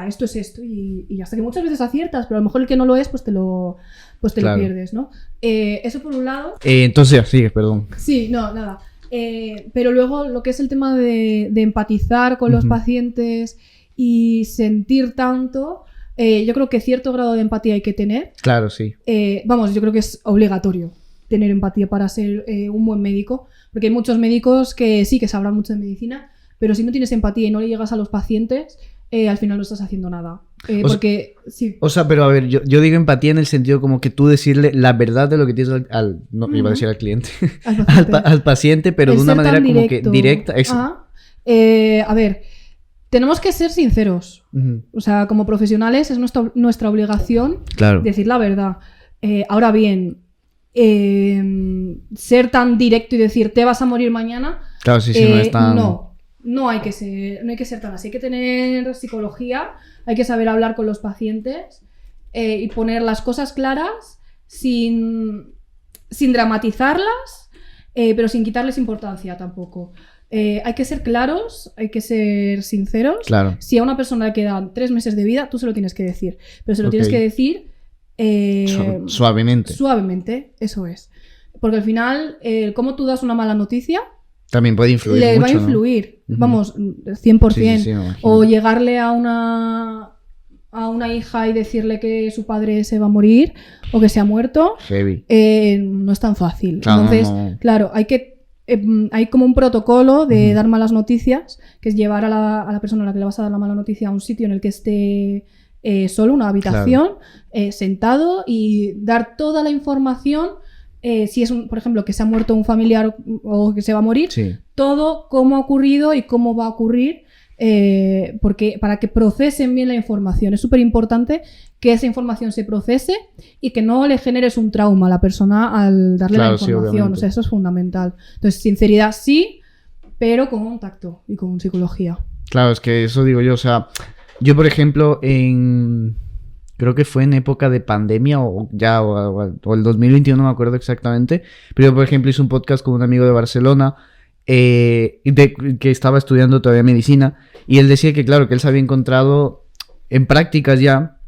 esto es esto y hasta que muchas veces aciertas, pero a lo mejor el que no lo es, pues te lo pierdes, ¿no? Eso por un lado. Entonces, sigue, perdón. Sí, no, nada. Pero luego lo que es el tema de empatizar con los pacientes y sentir tanto, yo creo que cierto grado de empatía hay que tener. Claro, sí. Vamos, yo creo que es obligatorio tener empatía para ser un buen médico, porque hay muchos médicos que sí que sabrán mucho de medicina, pero si no tienes empatía y no le llegas a los pacientes, al final no estás haciendo nada. O sea, pero a ver, yo digo empatía en el sentido como que tú decirle la verdad de lo que tienes iba a decir al cliente, al paciente, pero de una manera como que directa. A ver, tenemos que ser sinceros. O sea, como profesionales es nuestra obligación decir la verdad. Ahora bien, ser tan directo y decir te vas a morir mañana. Claro, sí, no es tan... No hay que ser tan así. Hay que tener psicología, hay que saber hablar con los pacientes y poner las cosas claras sin dramatizarlas, pero sin quitarles importancia tampoco. Hay que ser claros, hay que ser sinceros. Claro. Si a una persona le quedan 3 meses de vida, tú se lo tienes que decir. Pero se lo tienes que decir Suavemente. Suavemente, eso es. Porque al final, cómo tú das una mala noticia... También puede influir le mucho, va a influir, ¿no? vamos, 100%. Sí, o llegarle a una hija y decirle que su padre se va a morir o que se ha muerto. Heavy. No es tan fácil. Claro, entonces, claro, hay como un protocolo de dar malas noticias, que es llevar a la persona a la que le vas a dar la mala noticia a un sitio en el que esté solo, una habitación, sentado, y dar toda la información. Si es, por ejemplo, que se ha muerto un familiar o que se va a morir, todo cómo ha ocurrido y cómo va a ocurrir, porque para que procesen bien la información. Es súper importante que esa información se procese y que no le generes un trauma a la persona al darle la información. O sea, eso es fundamental. Entonces, sinceridad sí, pero con un tacto y con psicología. Claro, es que eso digo yo. O sea, yo, por ejemplo, creo que fue en época de pandemia o el 2021, no me acuerdo exactamente. Pero yo, por ejemplo, hice un podcast con un amigo de Barcelona que estaba estudiando todavía medicina. Y él decía que, claro, que él se había encontrado en prácticas ya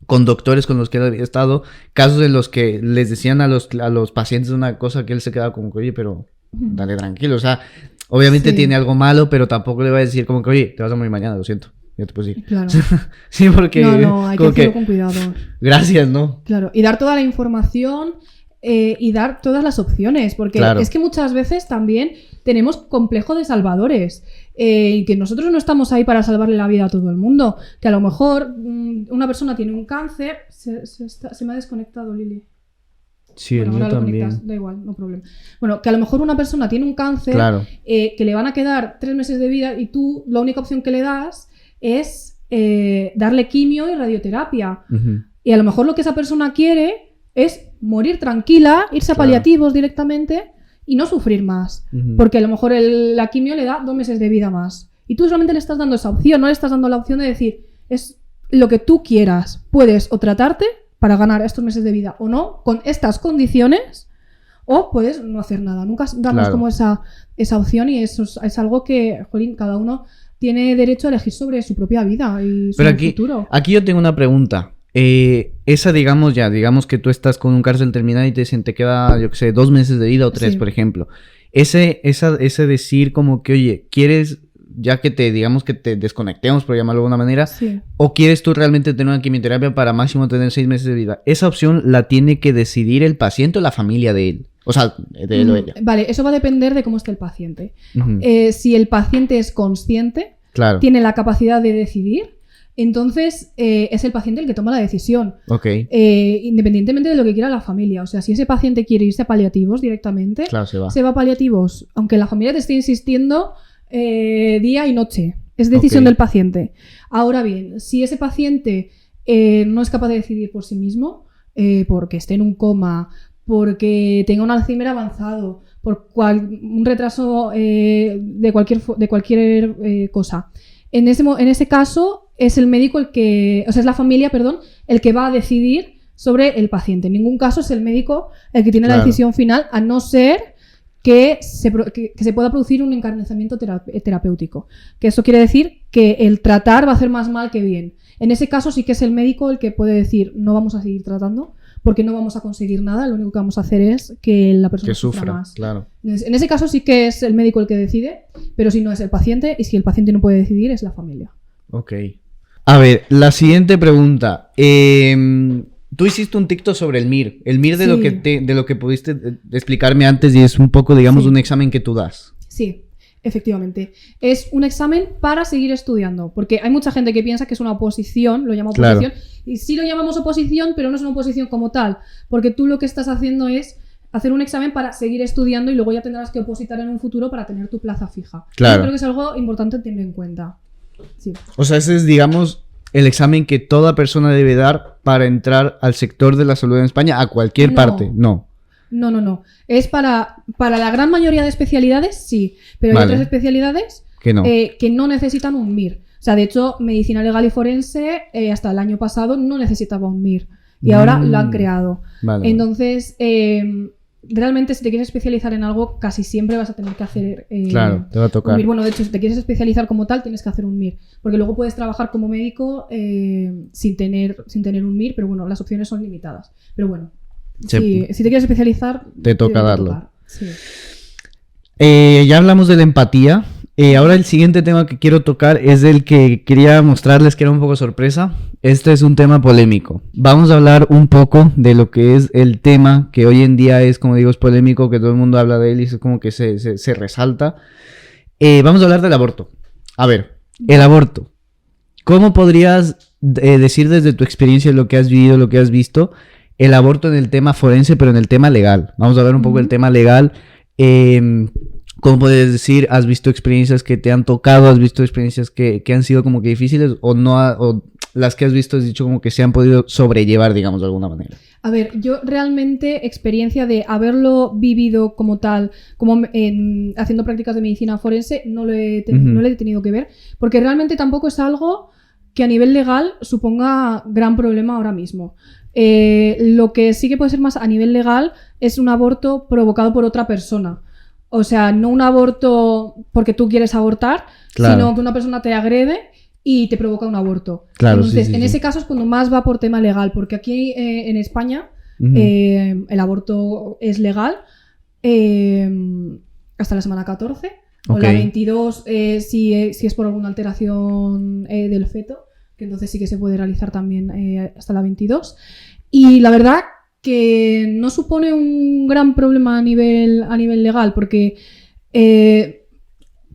con doctores con los que él había estado, casos en los que les decían a los pacientes una cosa que él se quedaba como que, oye, pero dale tranquilo. O sea, obviamente tiene algo malo, pero tampoco le va a decir como que, oye, te vas a morir mañana, lo siento. Pues sí. Claro. Sí, porque... No, hay que hacerlo con cuidado. Gracias, ¿no? Claro, y dar toda la información y dar todas las opciones, porque es que muchas veces también tenemos complejo de salvadores, y que nosotros no estamos ahí para salvarle la vida a todo el mundo, que a lo mejor una persona tiene un cáncer... Se me ha desconectado, Lili. Sí, el mío también. Da igual, no problema. Bueno, que a lo mejor una persona tiene un cáncer, que le van a quedar 3 meses de vida y tú la única opción que le das es darle quimio y radioterapia. Y a lo mejor lo que esa persona quiere es morir tranquila, irse a paliativos directamente y no sufrir más. Porque a lo mejor la quimio le da 2 meses de vida más. Y tú solamente le estás dando esa opción, no le estás dando la opción de decir, es lo que tú quieras. Puedes o tratarte para ganar estos meses de vida o no, con estas condiciones, o puedes no hacer nada. Nunca damos como esa opción, y eso es algo que, jolín, cada uno tiene derecho a elegir sobre su propia vida y su futuro. Aquí yo tengo una pregunta. Digamos que tú estás con un cáncer terminal y te queda, yo qué sé, 2 meses de vida o 3, por ejemplo. Ese decir como que, oye, ¿quieres, ya que digamos que te desconectemos, por llamarlo de alguna manera, o quieres tú realmente tener una quimioterapia para máximo tener 6 meses de vida? ¿Esa opción la tiene que decidir el paciente o la familia de él? O sea, de él o ella. Vale, eso va a depender de cómo esté el paciente. Si el paciente es consciente, tiene la capacidad de decidir, entonces es el paciente el que toma la decisión. Independientemente de lo que quiera la familia. O sea, si ese paciente quiere irse a paliativos directamente, se va a paliativos, aunque la familia te esté insistiendo día y noche. Es decisión del paciente. Ahora bien, si ese paciente no es capaz de decidir por sí mismo, porque esté en un coma, porque tenga un Alzheimer avanzado, por un retraso de cualquier cosa, en ese caso es el médico es la familia, el que va a decidir sobre el paciente. En ningún caso es el médico el que tiene la decisión final, a no ser que se pueda producir un encarnizamiento terapéutico. Que eso quiere decir que el tratar va a hacer más mal que bien. En ese caso sí que es el médico el que puede decir, no vamos a seguir tratando porque no vamos a conseguir nada, lo único que vamos a hacer es que la persona sufra más. En ese caso sí que es el médico el que decide, pero si no es el paciente, y si el paciente no puede decidir, es la familia. A ver, la siguiente pregunta. Tú hiciste un TikTok sobre el MIR. El MIR de lo que pudiste explicarme antes, y es un poco, digamos, un examen que tú das. Sí, efectivamente. Es un examen para seguir estudiando, porque hay mucha gente que piensa que es una oposición, lo llama oposición, y sí lo llamamos oposición, pero no es una oposición como tal, porque tú lo que estás haciendo es hacer un examen para seguir estudiando y luego ya tendrás que opositar en un futuro para tener tu plaza fija. Yo creo que es algo importante tener en cuenta. O sea, ese es, digamos, el examen que toda persona debe dar para entrar al sector de la salud en España, a cualquier parte. No. Es para la gran mayoría de especialidades, sí, pero hay otras especialidades que no necesitan un MIR. O sea, de hecho, medicina legal y forense hasta el año pasado no necesitaba un MIR y ahora lo han creado. Entonces, realmente si te quieres especializar en algo, casi siempre vas a tener que hacer claro, te va a tocar. un MIR. Bueno, de hecho, si te quieres especializar como tal, tienes que hacer un MIR. Porque luego puedes trabajar como médico sin tener un MIR, pero bueno, las opciones son limitadas. Pero bueno, si te quieres especializar, te toca darlo. Sí. Ya hablamos de la empatía. Ahora el siguiente tema que quiero tocar es el que quería mostrarles, que era un poco sorpresa. Este es un tema polémico. Vamos a hablar un poco de lo que es el tema que hoy en día es, como digo, es polémico, que todo el mundo habla de él y es como que se resalta. Vamos a hablar del aborto. A ver, el aborto. ¿Cómo podrías decir desde tu experiencia lo que has vivido, lo que has visto, el aborto en el tema forense, pero en el tema legal? Vamos a ver un poco el tema legal. ¿Cómo puedes decir? ¿Has visto experiencias que te han tocado? ¿Has visto experiencias que han sido como que difíciles? ¿O no o las que has visto has dicho como que se han podido sobrellevar, digamos, de alguna manera? A ver, yo realmente experiencia de haberlo vivido como tal, como haciendo prácticas de medicina forense, no lo he tenido que ver, porque realmente tampoco es algo que a nivel legal suponga gran problema ahora mismo. Lo que sí que puede ser más a nivel legal es un aborto provocado por otra persona. O sea, no un aborto porque tú quieres abortar, claro, sino que una persona te agrede y te provoca un aborto. Claro, entonces, en ese caso es cuando más va por tema legal, porque aquí en España el aborto es legal hasta la semana 14, o la 22 si es por alguna alteración del feto, que entonces sí que se puede realizar también hasta la 22. Y la verdad que no supone un gran problema a nivel legal, porque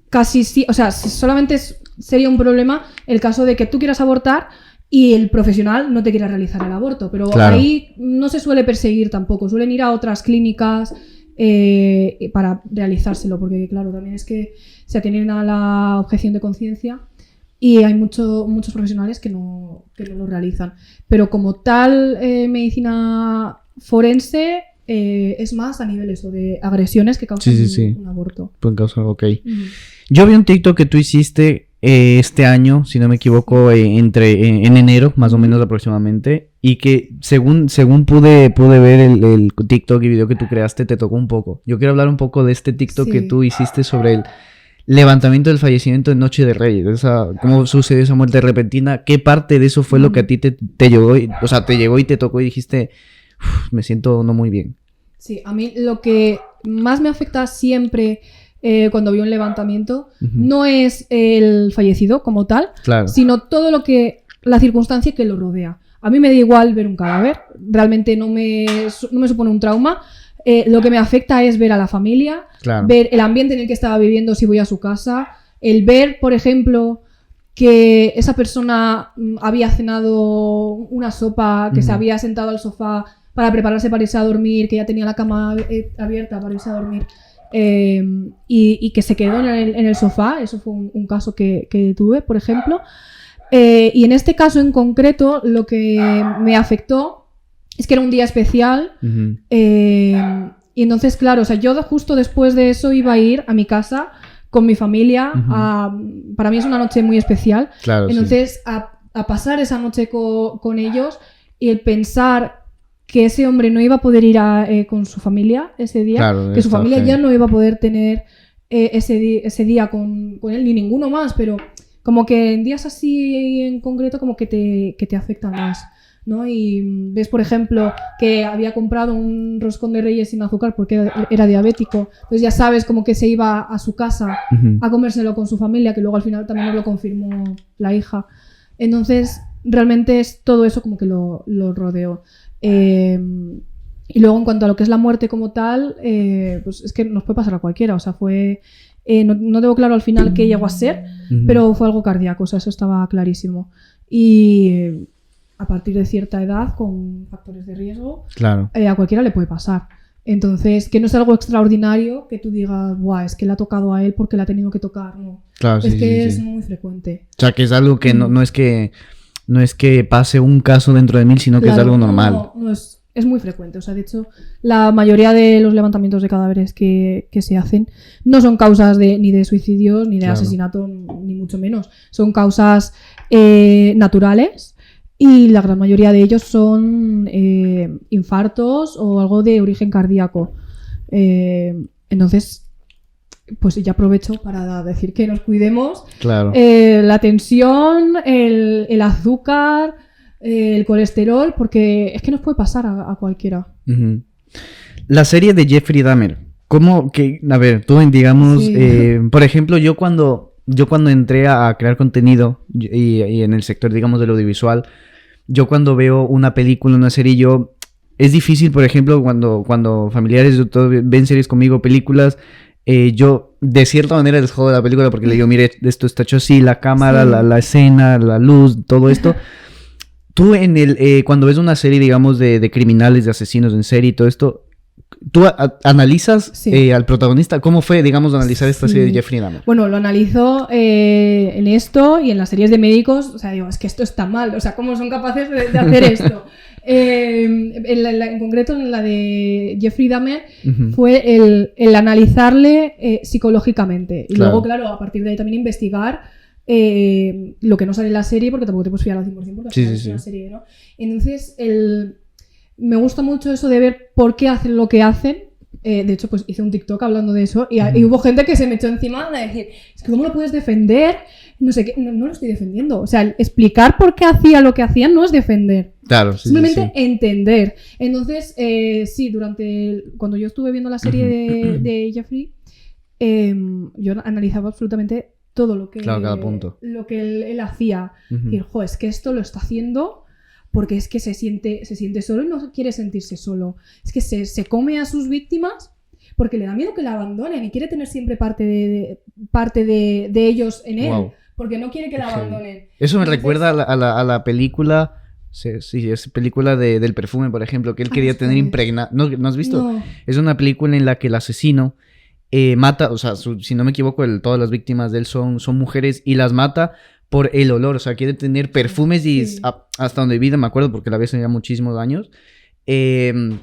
casi sí, o sea, solamente sería un problema el caso de que tú quieras abortar y el profesional no te quiera realizar el aborto, pero claro, ahí no se suele perseguir tampoco, suelen ir a otras clínicas para realizárselo, porque claro, también es que se atienen a la objeción de conciencia y hay muchos profesionales que no lo realizan. Pero como tal, medicina forense es más a nivel eso de agresiones que causan un aborto. Pueden causar, ok. Yo vi un TikTok que tú hiciste este año, si no me equivoco, en enero, más o menos aproximadamente, y que según pude ver el TikTok y video que tú creaste, te tocó un poco. Yo quiero hablar un poco de este TikTok que tú hiciste sobre el levantamiento del fallecimiento de Noche de Reyes, cómo sucedió esa muerte repentina, qué parte de eso fue lo que a ti te llegó, o sea, te llegó y te tocó y dijiste, me siento no muy bien. Sí, a mí lo que más me afecta siempre cuando veo un levantamiento no es el fallecido como tal, claro, sino todo la circunstancia que lo rodea. A mí me da igual ver un cadáver, realmente no me supone un trauma. Lo que me afecta es ver a la familia, claro, ver el ambiente en el que estaba viviendo si voy a su casa, el ver, por ejemplo, que esa persona había cenado una sopa, que se había sentado al sofá para prepararse para irse a dormir, que ya tenía la cama abierta para irse a dormir y que se quedó en el sofá. Eso fue un caso que tuve, por ejemplo. Y en este caso en concreto lo que me afectó es que era un día especial y entonces, claro, o sea, yo justo después de eso iba a ir a mi casa con mi familia. Para mí es una noche muy especial. Claro, entonces, a pasar esa noche con ellos y el pensar que ese hombre no iba a poder ir con su familia ese día, claro, que su familia ya no iba a poder tener ese día con él, ni ninguno más, pero como que en días así en concreto como que te afectan más, ¿no? Y ves, por ejemplo, que había comprado un roscón de Reyes sin azúcar porque era diabético, entonces ya sabes como que se iba a su casa a comérselo con su familia, que luego al final también nos lo confirmó la hija. Entonces realmente es todo eso como que lo rodeó. Y luego en cuanto a lo que es la muerte como tal, pues es que nos puede pasar a cualquiera, o sea, fue... no tengo claro al final qué llegó a ser, pero fue algo cardíaco, o sea, eso estaba clarísimo. Y a partir de cierta edad, con factores de riesgo, claro, a cualquiera le puede pasar. Entonces, que no es algo extraordinario que tú digas, ¡buah! Es que le ha tocado a él porque le ha tenido que tocar, no. Claro, es que es muy frecuente. O sea, que es algo que no es que pase un caso dentro de 1000, sino que claro, es algo normal. No es muy frecuente. O sea, de hecho, la mayoría de los levantamientos de cadáveres que se hacen no son causas ni de suicidios, ni de asesinato, ni mucho menos. Son causas naturales y la gran mayoría de ellos son infartos o algo de origen cardíaco. Entonces, pues ya aprovecho para decir que nos cuidemos. Claro. La tensión, el azúcar, el colesterol, porque es que nos puede pasar a cualquiera. Uh-huh. La serie de Jeffrey Dahmer, ¿cómo que, a ver, tú digamos, por ejemplo, yo cuando entré a crear contenido y en el sector, digamos, del audiovisual, yo cuando veo una película, una serie, es difícil, por ejemplo, cuando familiares ven series conmigo, películas, yo de cierta manera les jodo la película porque le digo, mire, esto está hecho así, la cámara, la escena, la luz, todo esto. Tú cuando ves una serie, digamos, de criminales, de asesinos en serie y todo esto, ¿tú analizas al protagonista? ¿Cómo fue, digamos, analizar esta serie de Jeffrey Dahmer? Bueno, lo analizo en esto y en las series de médicos. O sea, digo, es que esto está mal. O sea, ¿cómo son capaces de hacer esto? En concreto, en la de Jeffrey Dahmer, fue el analizarle psicológicamente. Y luego, claro, a partir de ahí también investigar lo que no sale en la serie, porque tampoco te puedes fiar al 100% porque es una serie, ¿no? Entonces, me gusta mucho eso de ver por qué hacen lo que hacen. De hecho, pues hice un TikTok hablando de eso y hubo gente que se me echó encima de decir, es que ¿cómo lo puedes defender? No sé qué, no lo estoy defendiendo. O sea, explicar por qué hacía lo que hacían no es defender. Claro, sí, simplemente entender. Entonces, cuando yo estuve viendo la serie de Jeffrey, yo analizaba absolutamente todo lo que, cada punto. Lo que él hacía. Decir, es que esto lo está haciendo porque es que se siente solo y no quiere sentirse solo. Es que se come a sus víctimas porque le da miedo que la abandonen y quiere tener siempre parte de ellos en él. Wow. Porque no quiere que la abandonen. Eso me recuerda a la película... Sí, es película del perfume, por ejemplo, que él quería tener impregnada. ¿No has visto? No. Es una película en la que el asesino mata, o sea, si no me equivoco, todas las víctimas de él son mujeres y las mata por el olor, o sea, quiere tener perfumes y hasta donde vida, me acuerdo, porque la vez tenía muchísimos años, él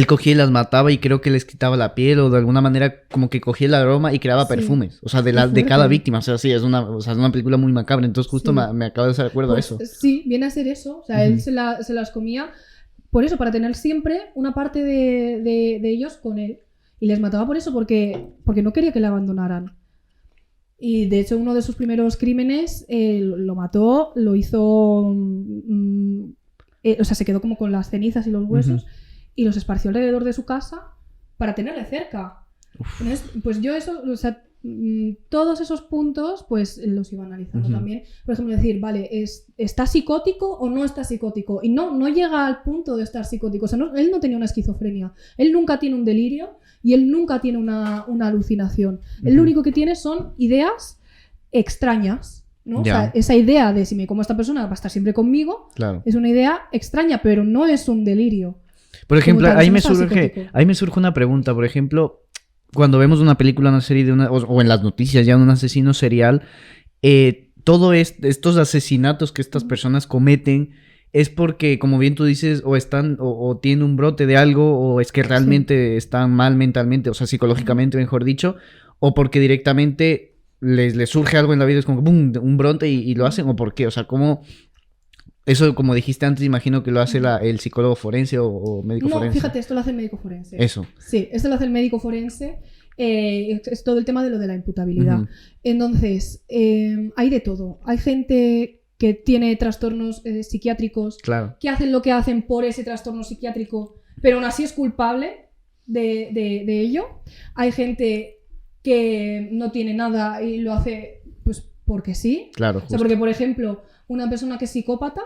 cogía y las mataba y creo que les quitaba la piel o de alguna manera como que cogía el aroma y creaba perfumes, o sea, de cada víctima, o sea, sí, es una película muy macabra, entonces justo me acabo de hacer acuerdo a eso. Sí, viene a ser eso, o sea, él se las comía por eso, para tener siempre una parte de ellos con él, y les mataba por eso, porque no quería que la abandonaran. Y de hecho uno de sus primeros crímenes lo mató, lo hizo, o sea, se quedó como con las cenizas y los huesos y los esparció alrededor de su casa para tenerle cerca. Entonces, pues yo eso, o sea, todos esos puntos pues los iba analizando también. Por ejemplo, decir, vale, ¿está psicótico o no está psicótico? Y no llega al punto de estar psicótico. O sea, él no tenía una esquizofrenia. Él nunca tiene un delirio y él nunca tiene una alucinación. Él lo único que tiene son ideas extrañas, ¿no? O sea, esa idea de si me como a esta persona va a estar siempre conmigo, es una idea extraña, pero no es un delirio. Por ejemplo, ahí me surge una pregunta. Por ejemplo, cuando vemos una película, una serie o en las noticias ya de un asesino serial, todos estos asesinatos que estas personas cometen es porque, como bien tú dices, o tienen un brote de algo, o es que realmente están mal mentalmente, o sea, psicológicamente, mejor dicho, o porque directamente les surge algo en la vida, es como ¡pum!, un brote y lo hacen, o por qué, o sea, ¿cómo? Eso, como dijiste antes, imagino que lo hace el psicólogo forense o médico forense. No, fíjate, esto lo hace el médico forense. Eso. Sí, esto lo hace el médico forense. Es todo el tema de lo de la imputabilidad. Entonces, hay de todo. Hay gente que tiene trastornos psiquiátricos, que hacen lo que hacen por ese trastorno psiquiátrico, pero aún así es culpable de ello. Hay gente que no tiene nada y lo hace pues porque sí. Claro, o sea, porque, por ejemplo, una persona que es psicópata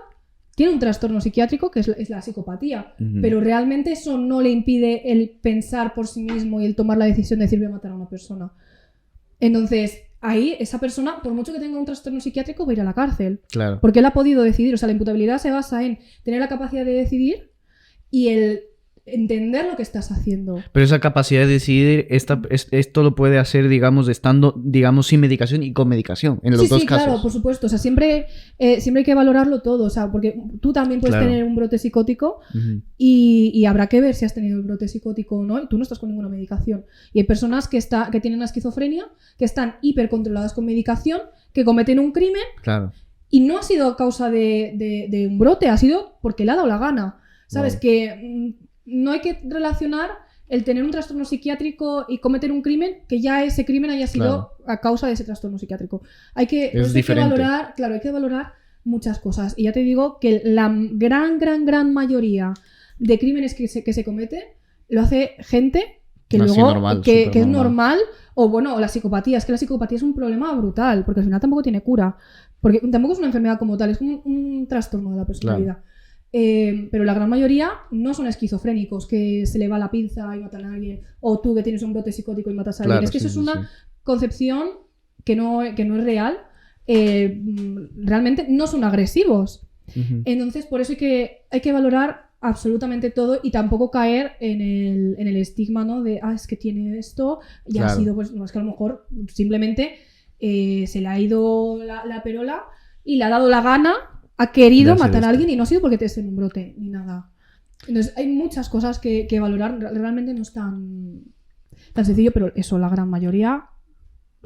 tiene un trastorno psiquiátrico que es la psicopatía, pero realmente eso no le impide el pensar por sí mismo y el tomar la decisión de decir voy a matar a una persona. Entonces, ahí esa persona, por mucho que tenga un trastorno psiquiátrico, va a ir a la cárcel. Claro. Porque él ha podido decidir. O sea, la imputabilidad se basa en tener la capacidad de decidir y el entender lo que estás haciendo. Pero esa capacidad de decidir, esto lo puede hacer, digamos, estando, digamos, sin medicación y con medicación, en los dos casos. Sí, claro, por supuesto. O sea, siempre hay que valorarlo todo. O sea, porque tú también puedes tener un brote psicótico y habrá que ver si has tenido el brote psicótico o no, y tú no estás con ninguna medicación. Y hay personas que tienen la esquizofrenia, que están hipercontroladas con medicación, que cometen un crimen y no ha sido a causa de un brote, ha sido porque le ha dado la gana. ¿Sabes? Que no hay que relacionar el tener un trastorno psiquiátrico y cometer un crimen, que ya ese crimen haya sido a causa de ese trastorno psiquiátrico. Hay que valorar muchas cosas. Y ya te digo que la gran mayoría de crímenes que se cometen lo hace gente que luego normal, que es normal, o la psicopatía. Es que la psicopatía es un problema brutal, porque al final tampoco tiene cura. Porque tampoco es una enfermedad como tal, es como un trastorno de la personalidad. Pero la gran mayoría no son esquizofrénicos, que se le va la pinza y matan a alguien, o tú que tienes un brote psicótico y matas a alguien. Es que eso es una concepción que no es real. Realmente no son agresivos. Entonces, por eso hay que valorar absolutamente todo y tampoco caer en el estigma, ¿no? De, es que tiene esto y ha sido, pues, no, es que a lo mejor simplemente se le ha ido la perola y le ha dado la gana, ha querido matar a alguien y no ha sido porque te esté en un brote ni nada. Entonces, hay muchas cosas que valorar. Realmente no es tan sencillo, pero eso, la gran mayoría...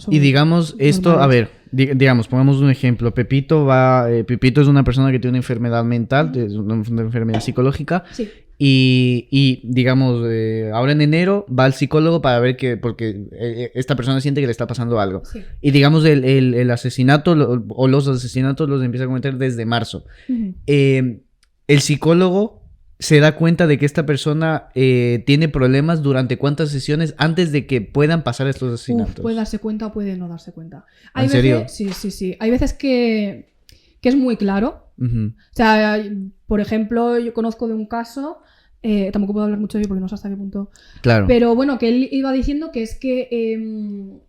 Y digamos, esto, normales. A ver, digamos, pongamos un ejemplo. Pepito es una persona que tiene una enfermedad mental, es una enfermedad psicológica. Sí. Y digamos, ahora en enero va al psicólogo para ver porque esta persona siente que le está pasando algo. Sí. Y digamos, el asesinato o los asesinatos los empieza a cometer desde marzo. El psicólogo se da cuenta de que esta persona tiene problemas durante cuántas sesiones antes de que puedan pasar estos asesinatos. Puede darse cuenta o puede no darse cuenta. ¿En serio? Sí. Hay veces que es muy claro. O sea, por ejemplo, yo conozco de un caso, tampoco puedo hablar mucho de ello porque no sé hasta qué punto. Claro. Pero bueno, que él iba diciendo que es que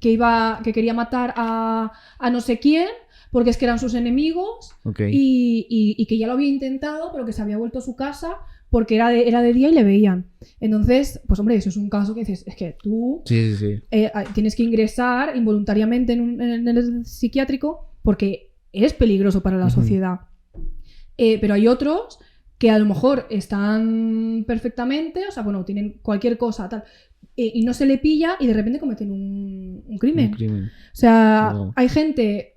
quería matar a no sé quién, porque es que eran sus enemigos, y que ya lo había intentado, pero que se había vuelto a su casa porque era de día y le veían. Entonces, pues hombre, eso es un caso que dices, es que tú tienes que ingresar involuntariamente en el psiquiátrico porque eres peligroso para la sociedad. Pero hay otros que a lo mejor están perfectamente, o sea, bueno, tienen cualquier cosa, tal, y no se le pilla y de repente cometen un crimen. O sea, hay gente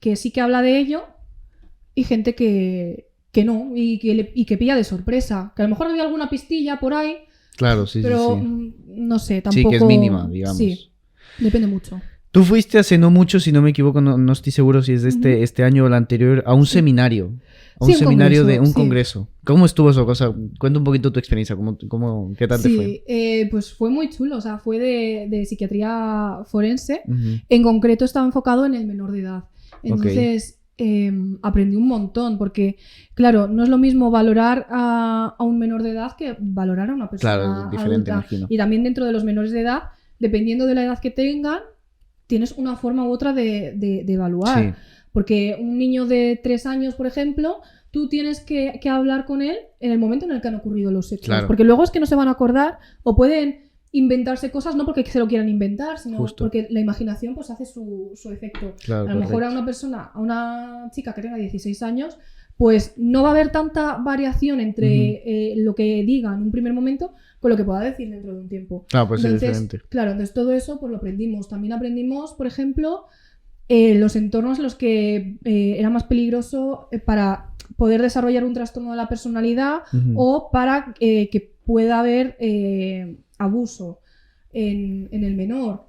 que sí que habla de ello y gente que no, y que pilla de sorpresa. Que a lo mejor había alguna pistilla por ahí. Claro, pero no sé, tampoco... Sí, que es mínima, digamos. Sí, depende mucho. Tú fuiste hace no mucho, si no me equivoco, no estoy seguro si es este año o el anterior, a un seminario. Un seminario de un congreso. ¿Cómo estuvo eso? Cuenta un poquito tu experiencia, ¿qué tal te fue? Pues fue muy chulo, o sea, fue de psiquiatría forense. En concreto estaba enfocado en el menor de edad. Entonces aprendí un montón, porque claro, no es lo mismo valorar a un menor de edad que valorar a una persona diferente, adulta. imagino. Y también dentro de los menores de edad, dependiendo de la edad que tengan, tienes una forma u otra de evaluar. Sí. Porque un niño de 3 años, por ejemplo, tú tienes que hablar con él en el momento en el que han ocurrido los hechos. Claro. Porque luego es que no se van a acordar o pueden inventarse cosas, no porque se lo quieran inventar, sino porque la imaginación pues hace su efecto. Claro, a lo mejor a una chica que tenga 16 años, pues no va a haber tanta variación entre lo que diga en un primer momento con lo que pueda decir dentro de un tiempo. Claro, pues es diferente. Claro, entonces todo eso pues lo aprendimos. También aprendimos, por ejemplo, los entornos en los que era más peligroso para poder desarrollar un trastorno de la personalidad o para que pueda haber abuso en el menor.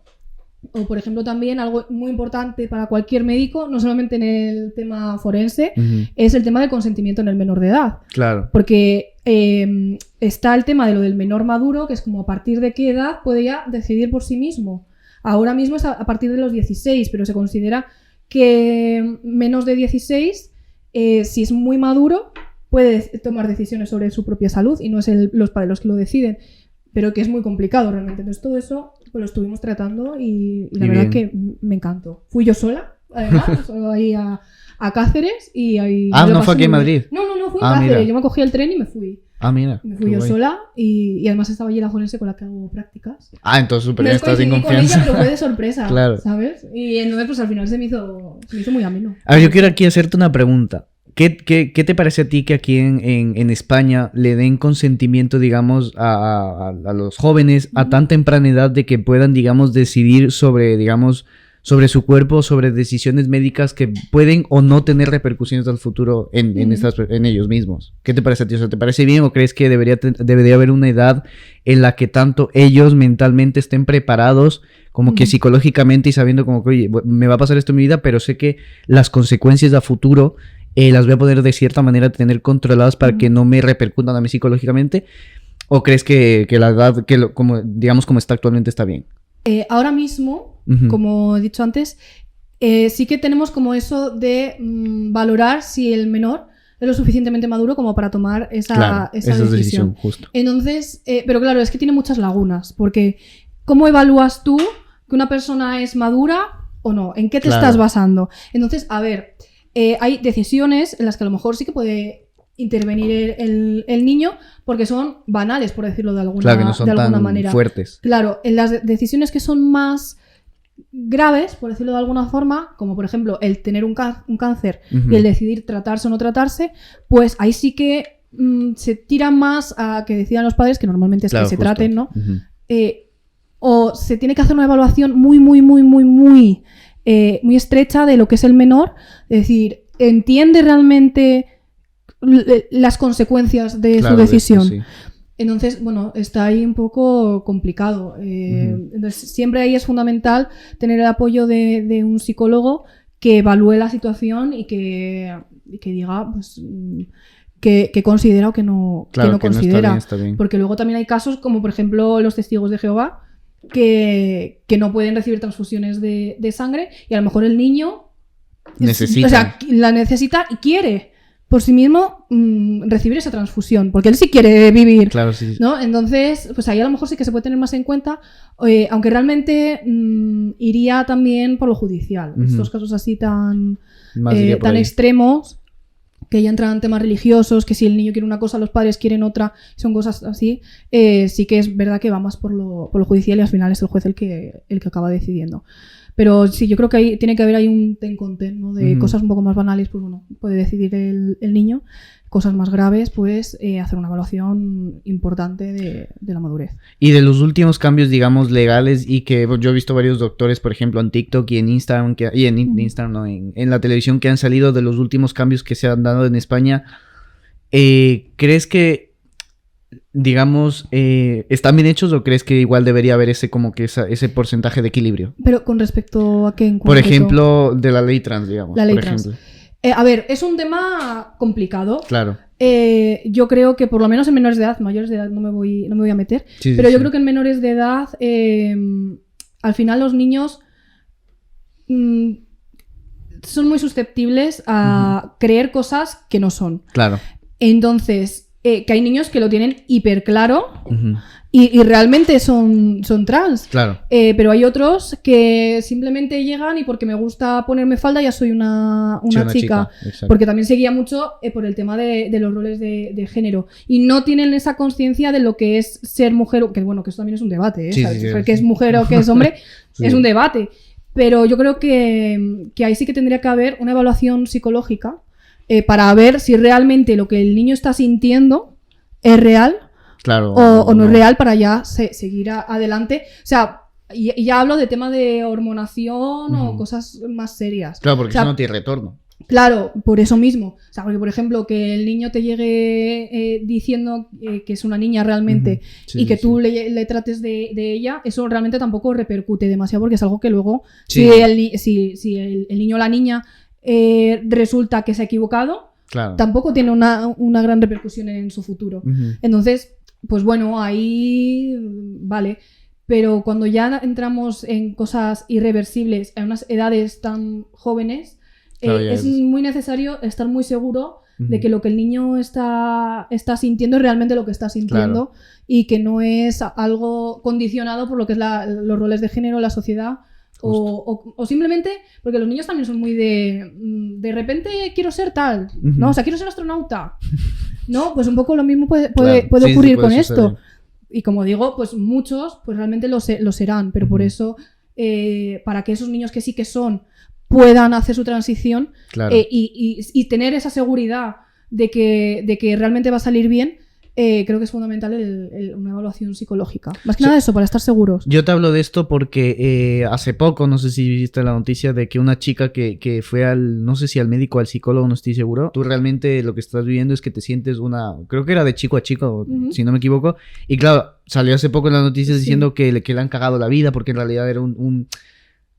O, por ejemplo, también algo muy importante para cualquier médico, no solamente en el tema forense, es el tema del consentimiento en el menor de edad. Claro. Porque está el tema de lo del menor maduro, que es como a partir de qué edad puede ya decidir por sí mismo. Ahora mismo es a partir de los 16, pero se considera que menos de 16, si es muy maduro, puede tomar decisiones sobre su propia salud y no es los padres los que lo deciden, pero que es muy complicado realmente. Entonces todo eso pues, lo estuvimos tratando y la verdad que me encantó. Fui yo sola, además, ahí a Cáceres y ahí... ¿no fue aquí en Madrid? No, fui a Cáceres. Mira. Yo me cogí el tren y me fui. Mira. Me fui yo sola y además estaba allí la forense con la que hago prácticas. Entonces súper bien, estás sin confianza. Con ella, pero fue de sorpresa, claro. ¿Sabes? Y entonces pues al final se me hizo muy ameno. A ver, yo quiero aquí hacerte una pregunta. ¿Qué te parece a ti que aquí en España le den consentimiento, digamos, a los jóvenes a tan temprana edad de que puedan, digamos, decidir sobre sobre su cuerpo, sobre decisiones médicas que pueden o no tener repercusiones al futuro en ellos mismos. ¿Qué te parece a ti? O sea, ¿te parece bien o crees que debería haber una edad en la que tanto ellos mentalmente estén preparados como que psicológicamente y sabiendo como que, oye, me va a pasar esto en mi vida, pero sé que las consecuencias a futuro las voy a poder de cierta manera tener controladas para que no me repercutan a mí psicológicamente? ¿O crees que la edad, como está actualmente, está bien? Ahora mismo, como he dicho antes, sí que tenemos como eso de valorar si el menor es lo suficientemente maduro como para tomar esa decisión. Justo. Entonces, pero claro, es que tiene muchas lagunas, porque ¿cómo evalúas tú que una persona es madura o no? ¿En qué te estás basando? Entonces, a ver, hay decisiones en las que a lo mejor sí que puede intervenir el niño porque son banales, por decirlo de alguna, que no son tan manera. Fuertes. Claro, en las decisiones que son más graves, por decirlo de alguna forma, como por ejemplo el tener un cáncer y el decidir tratarse o no tratarse, pues ahí sí que se tira más a que decidan los padres, que normalmente es que se traten, ¿no? O se tiene que hacer una evaluación muy estrecha de lo que es el menor, es decir, ¿entiende realmente las consecuencias de su decisión? Esto, sí. Entonces, bueno, está ahí un poco complicado. Entonces, siempre ahí es fundamental tener el apoyo de un psicólogo que evalúe la situación y que diga, pues, que considera o que no considera. No está bien. Porque luego también hay casos como, por ejemplo, los testigos de Jehová, que no pueden recibir transfusiones de sangre y a lo mejor el niño la necesita y quiere por sí mismo recibir esa transfusión, porque él sí quiere vivir, claro, sí. ¿no? Entonces, pues ahí a lo mejor sí que se puede tener más en cuenta, aunque realmente iría también por lo judicial. Estos casos así tan extremos, que ya entran temas religiosos, que si el niño quiere una cosa, los padres quieren otra, son cosas así, sí que es verdad que va más por lo judicial y al final es el juez el que acaba decidiendo. Pero sí, yo creo que tiene que haber ahí un ten con ten, ¿no? De cosas un poco más banales, pues bueno, puede decidir el niño. Cosas más graves, pues hacer una evaluación importante de la madurez. Y de los últimos cambios, digamos, legales, y que yo he visto varios doctores, por ejemplo, en TikTok y en Instagram, en la televisión, que han salido de los últimos cambios que se han dado en España, ¿crees que, digamos, están bien hechos o crees que igual debería haber ese porcentaje de equilibrio? Pero con respecto a qué en concreto? Por ejemplo, de la ley trans, digamos. La ley por trans. Ejemplo. A ver, es un tema complicado. Claro. Yo creo que por lo menos en menores de edad, mayores de edad no me voy a meter, pero yo creo que en menores de edad, al final los niños son muy susceptibles a creer cosas que no son. Claro. Entonces, que hay niños que lo tienen hiper claro y realmente son trans. Claro. Pero hay otros que simplemente llegan y porque me gusta ponerme falda ya soy una chica. Porque también se guía mucho por el tema de los roles de género. Y no tienen esa conciencia de lo que es ser mujer, que bueno, que eso también es un debate, que es mujer o que es hombre, es un debate. Pero yo creo que ahí sí que tendría que haber una evaluación psicológica para ver si realmente lo que el niño está sintiendo es real. Claro, o no es real, para ya seguir adelante. O sea, y ya hablo de tema de hormonación o cosas más serias. Claro, porque eso no tiene retorno. Claro, por eso mismo. O sea, porque por ejemplo, que el niño te llegue diciendo que es una niña realmente y que tú le trates de ella, eso realmente tampoco repercute demasiado porque es algo que luego, si el niño o la niña resulta que se ha equivocado, tampoco tiene una gran repercusión en su futuro. Entonces, pues bueno, ahí vale, pero cuando ya entramos en cosas irreversibles a unas edades tan jóvenes, es muy necesario estar muy seguro de que lo que el niño está sintiendo es realmente lo que está sintiendo y que no es algo condicionado por lo que es los roles de género, la sociedad. O simplemente porque los niños también son muy de repente quiero ser tal, ¿no? O sea, quiero ser astronauta, ¿no? Pues un poco lo mismo puede ocurrir con esto. Y como digo, pues muchos pues realmente lo serán, pero por eso para que esos niños que sí que son puedan hacer su transición y tener esa seguridad de que realmente va a salir bien, creo que es fundamental una evaluación psicológica. Más que nada eso, para estar seguros. Yo te hablo de esto porque hace poco, no sé si viste la noticia de que una chica que fue no sé si al médico o al psicólogo, no estoy seguro. Tú realmente lo que estás viviendo es que te sientes creo que era de chico a chico, si no me equivoco. Y claro, salió hace poco en las noticias diciendo que le han cagado la vida porque en realidad era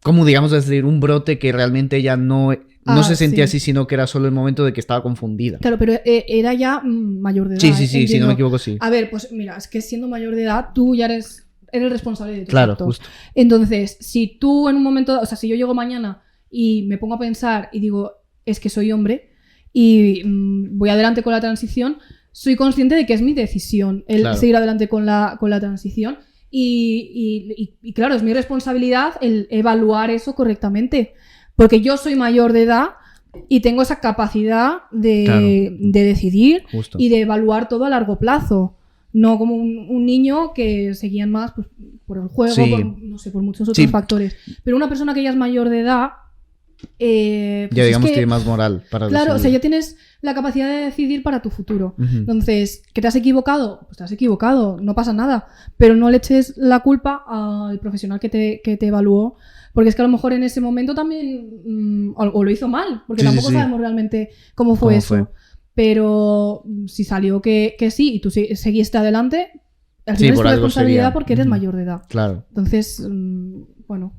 como digamos decir, un brote que realmente ella no se sentía así, sino que era solo el momento de que estaba confundida. Claro, pero era ya mayor de edad. Sí, si no me equivoco, sí. A ver, pues mira, es que siendo mayor de edad, tú ya eres responsable de tu Claro, acto. justo. Entonces, si tú en un momento, o sea, si yo llego mañana y me pongo a pensar y digo, es que soy hombre y voy adelante con la transición, soy consciente de que es mi decisión el seguir adelante con la transición. Y claro, es mi responsabilidad el evaluar eso correctamente. Porque yo soy mayor de edad y tengo esa capacidad de decidir y de evaluar todo a largo plazo. No como un niño que se guían más pues, por el juego, por muchos otros factores. Pero una persona que ya es mayor de edad... pues ya digamos tiene más moral para decidir. Claro, o sea, ya tienes la capacidad de decidir para tu futuro. Entonces, ¿que te has equivocado? Pues te has equivocado, no pasa nada. Pero no le eches la culpa al profesional que te evaluó. Porque es que a lo mejor en ese momento también o lo hizo mal, porque tampoco sabemos realmente cómo fue eso. Pero si salió que sí y tú seguiste adelante, al final es tu responsabilidad porque eres mayor de edad. Claro. Entonces, bueno.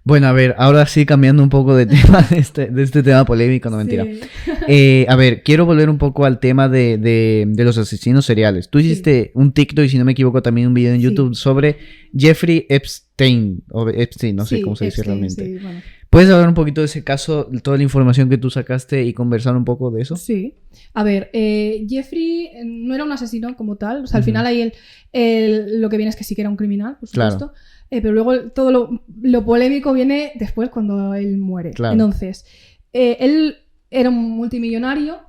Bueno, a ver, ahora sí cambiando un poco de tema de este tema polémico, no mentira. A ver, quiero volver un poco al tema de los asesinos seriales. Tú hiciste un TikTok y si no me equivoco también un video en YouTube sobre Jeffrey Epstein, o Epstein, no sé cómo se dice realmente. Sí, bueno. ¿Puedes hablar un poquito de ese caso, toda la información que tú sacaste y conversar un poco de eso? Sí. A ver, Jeffrey no era un asesino como tal. O sea, al final ahí lo que viene es que sí que era un criminal, por supuesto. Claro. Pero luego todo lo polémico viene después cuando él muere. Claro. Entonces, él era un multimillonario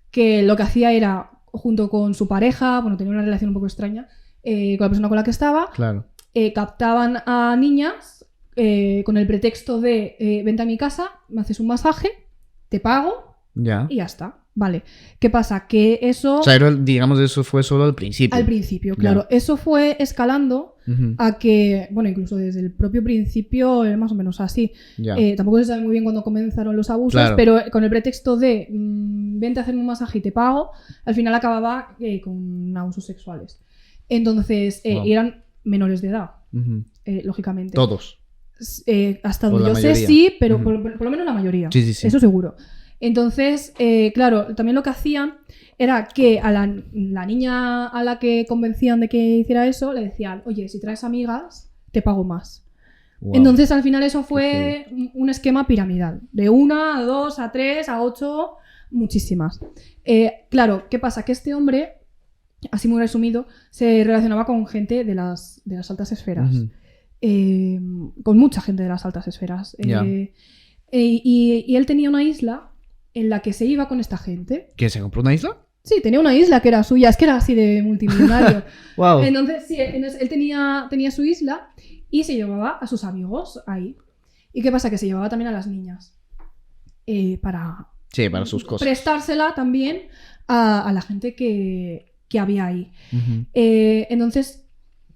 que lo que hacía era, junto con su pareja, bueno, tenía una relación un poco extraña con la persona con la que estaba, captaban a niñas con el pretexto de vente a mi casa, me haces un masaje, te pago y ya está. Vale, ¿qué pasa? Que eso... O sea, digamos, eso fue solo al principio. Al principio, claro. Eso fue escalando a que, bueno, incluso desde el propio principio era más o menos así. Tampoco se sabe muy bien cuándo comenzaron los abusos, pero con el pretexto de vente a hacerme un masaje y te pago, al final acababa con abusos sexuales. Entonces, eran menores de edad, lógicamente. Todos. Hasta donde yo sé, sí, pero por lo menos la mayoría. Sí. Eso seguro. Entonces, claro, también lo que hacían era que a la niña a la que convencían de que hiciera eso, le decían, oye, si traes amigas, te pago más. Wow. Entonces, al final eso fue un esquema piramidal. De 1, a 2, a 3, a 8, muchísimas. Claro, ¿qué pasa? Que este hombre, así muy resumido, se relacionaba con gente de las altas esferas. Con mucha gente de las altas esferas. Y él tenía una isla en la que se iba con esta gente. ¿Que se compró una isla? Sí, tenía una isla que era suya, es que era así de multimillonario. Wow. Entonces, sí, él tenía su isla y se llevaba a sus amigos ahí. ¿Y qué pasa? Que se llevaba también a las niñas. Para sus cosas. Prestársela también a la gente que había ahí. Entonces,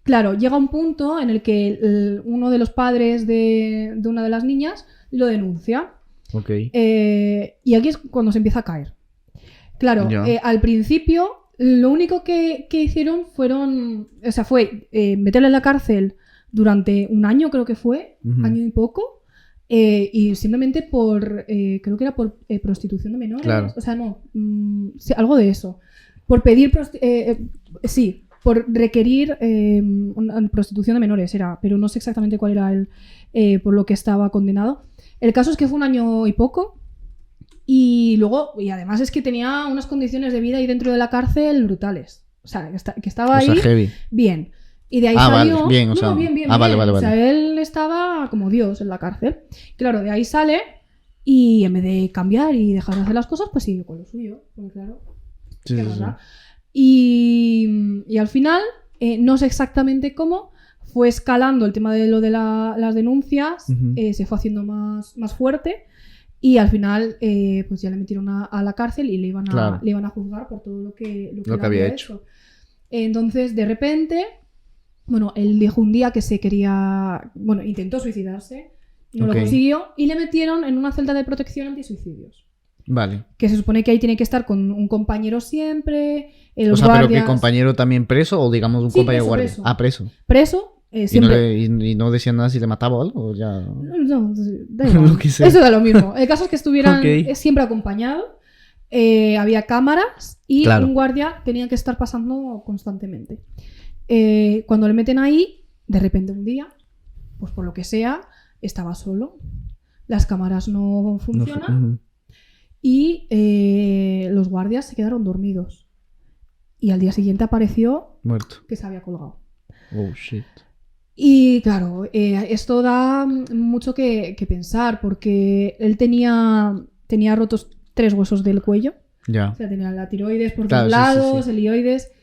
claro, llega un punto en el que uno de los padres de una de las niñas lo denuncia. Y aquí es cuando se empieza a caer. Claro, al principio lo único que hicieron fue meterle en la cárcel durante un año, creo que fue, año y poco, y simplemente creo que era por prostitución de menores, o sea, no, sí, algo de eso, por pedir, por requerir una prostitución de menores era, pero no sé exactamente cuál era por lo que estaba condenado. El caso es que fue un año y poco y además es que tenía unas condiciones de vida ahí dentro de la cárcel brutales. O sea, que estaba ahí heavy. Bien. Y de ahí salió... Vale, bien, o sea... bien. Vale. O sea, él estaba como Dios en la cárcel. Claro, de ahí sale y en vez de cambiar y dejar de hacer las cosas, pues sigue con lo suyo. Porque claro, sí. Y al final, no sé exactamente cómo... Fue escalando el tema de lo de las denuncias, se fue haciendo más fuerte y al final pues ya le metieron a la cárcel y le iban a juzgar por todo lo que había hecho. Entonces, de repente, bueno, él dijo un día que se quería... Bueno, intentó suicidarse, no lo consiguió, y le metieron en una celda de protección antisuicidios. Vale. Que se supone que ahí tiene que estar con un compañero siempre. O sea, guardias... ¿pero qué compañero también preso o digamos un compañero guardia? Preso. Ah, preso. Preso. Siempre... ¿Y no decían nada si le mataba o algo? Ya... No, da igual. Eso da lo mismo. El caso es que estuvieran siempre acompañados. Había cámaras y un guardia tenía que estar pasando constantemente. Cuando le meten ahí, de repente un día, pues por lo que sea, estaba solo. Las cámaras no funcionan. Y los guardias se quedaron dormidos. Y al día siguiente apareció muerto, que se había colgado. Oh, shit. Y claro, esto da mucho que pensar, porque él tenía rotos 3 huesos del cuello. Ya. O sea, tenía la tiroides por todos lados, el ilioides.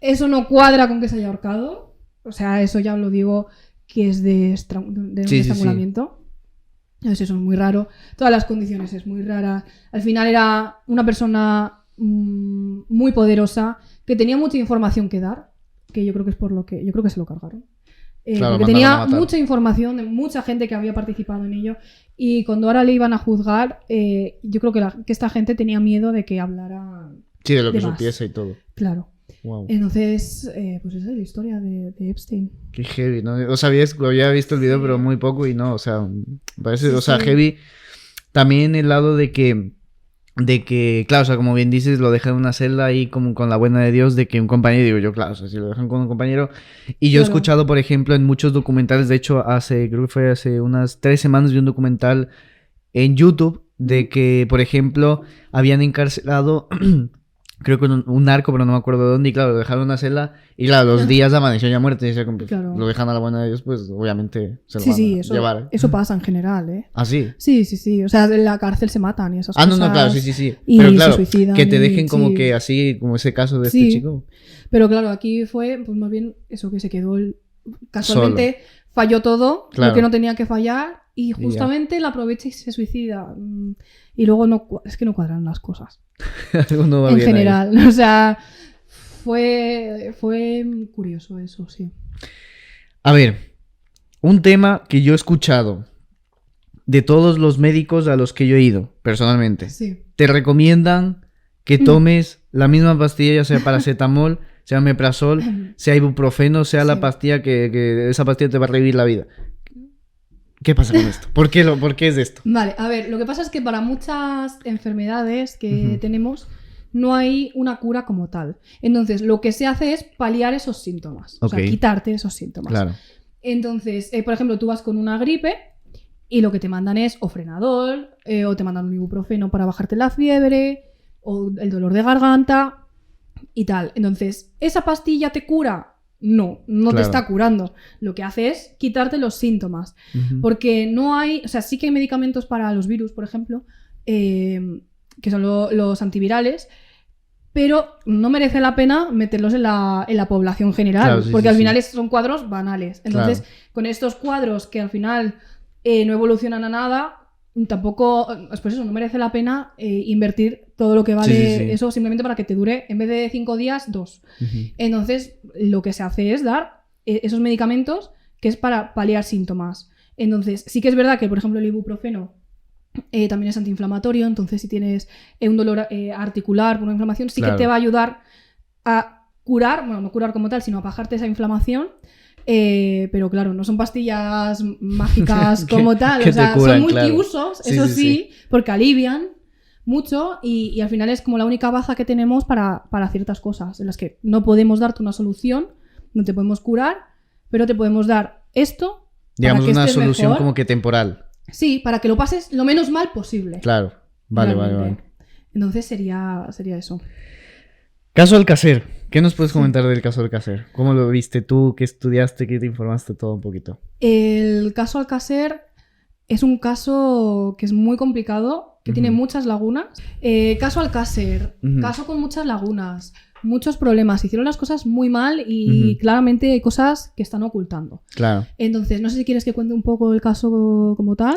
Eso no cuadra con que se haya ahorcado. O sea, eso ya lo digo que es de estrangulamiento. Eso es muy raro. Todas las condiciones es muy rara. Al final era una persona muy poderosa que tenía mucha información que dar, que yo creo que es por lo que yo creo que se lo cargaron. Porque tenía mucha información de mucha gente que había participado en ello, y cuando ahora le iban a juzgar, yo creo que esta gente tenía miedo de que hablara de lo que supiese y todo. Claro. Wow. Entonces, pues esa es la historia de Epstein. Qué heavy, ¿no? O sea, había visto el video, pero muy poco y no, o sea, parece, heavy. También el lado de que, claro, o sea, como bien dices, lo dejan en una celda ahí como con la buena de Dios, de que un compañero, digo yo, claro, o sea, si lo dejan con un compañero. Y yo he escuchado, por ejemplo, en muchos documentales, de hecho, creo que fue hace unas 3 semanas, vi un documental en YouTube de que, por ejemplo, habían encarcelado... creo que un narco, pero no me acuerdo de dónde, y claro, lo dejaron en una celda, y claro, 2 días amaneció ya muerto, y claro, lo dejan a la buena de Dios, pues obviamente se lo van a llevar. Eso pasa en general, ¿eh? ¿Ah, sí? Sí, o sea, en la cárcel se matan y esas cosas. No, claro, sí. Y pero claro, se suicidan que te dejen como que así, como ese caso de este chico. Pero claro, aquí fue, pues más bien eso, que se quedó casualmente falló todo, lo que no tenía que fallar, y justamente la aprovecha y se suicida. Y luego es que no cuadran las cosas. No va en bien general. Ahí. O sea, fue curioso eso, sí. A ver, un tema que yo he escuchado de todos los médicos a los que yo he ido, personalmente. Sí. Te recomiendan que tomes la misma pastilla, ya sea paracetamol, sea omeprazol, sea ibuprofeno, sea la pastilla que esa pastilla te va a revivir la vida. ¿Qué pasa con esto? ¿Por qué es esto? Vale, a ver, lo que pasa es que para muchas enfermedades que tenemos no hay una cura como tal. Entonces, lo que se hace es paliar esos síntomas. O sea, quitarte esos síntomas. Claro. Entonces, por ejemplo, tú vas con una gripe y lo que te mandan es o Frenadol, o te mandan un ibuprofeno para bajarte la fiebre, o el dolor de garganta y tal. Entonces, ¿esa pastilla te cura? No te está curando. Lo que hace es quitarte los síntomas. Porque no hay... O sea, sí que hay medicamentos para los virus, por ejemplo, que son los antivirales, pero no merece la pena meterlos en la población general, porque al final son cuadros banales. Entonces, con estos cuadros que al final no evolucionan a nada, tampoco, pues eso, no merece la pena invertir todo lo que vale eso simplemente para que te dure, en vez de 5 días, 2. Entonces, lo que se hace es dar esos medicamentos que es para paliar síntomas. Entonces, sí que es verdad que, por ejemplo, el ibuprofeno también es antiinflamatorio, entonces si tienes un dolor articular por una inflamación, sí que te va a ayudar a curar, bueno, no curar como tal, sino a bajarte esa inflamación. Pero claro, no son pastillas mágicas como tal, o sea, curan, son multiusos, eso sí, porque alivian mucho y al final es como la única baza que tenemos para ciertas cosas en las que no podemos darte una solución, no te podemos curar, pero te podemos dar esto, digamos, para que una solución mejor. Como que temporal. Sí, para que lo pases lo menos mal posible. Claro, vale. Entonces sería eso. Caso Alcácer. ¿Qué nos puedes comentar del caso Alcácer? ¿Cómo lo viste tú? ¿Qué estudiaste? ¿Qué te informaste? Todo un poquito. El caso Alcácer es un caso que es muy complicado, que tiene muchas lagunas. Caso Alcácer, caso con muchas lagunas, muchos problemas. Hicieron las cosas muy mal y claramente hay cosas que están ocultando. Claro. Entonces, no sé si quieres que cuente un poco el caso como tal.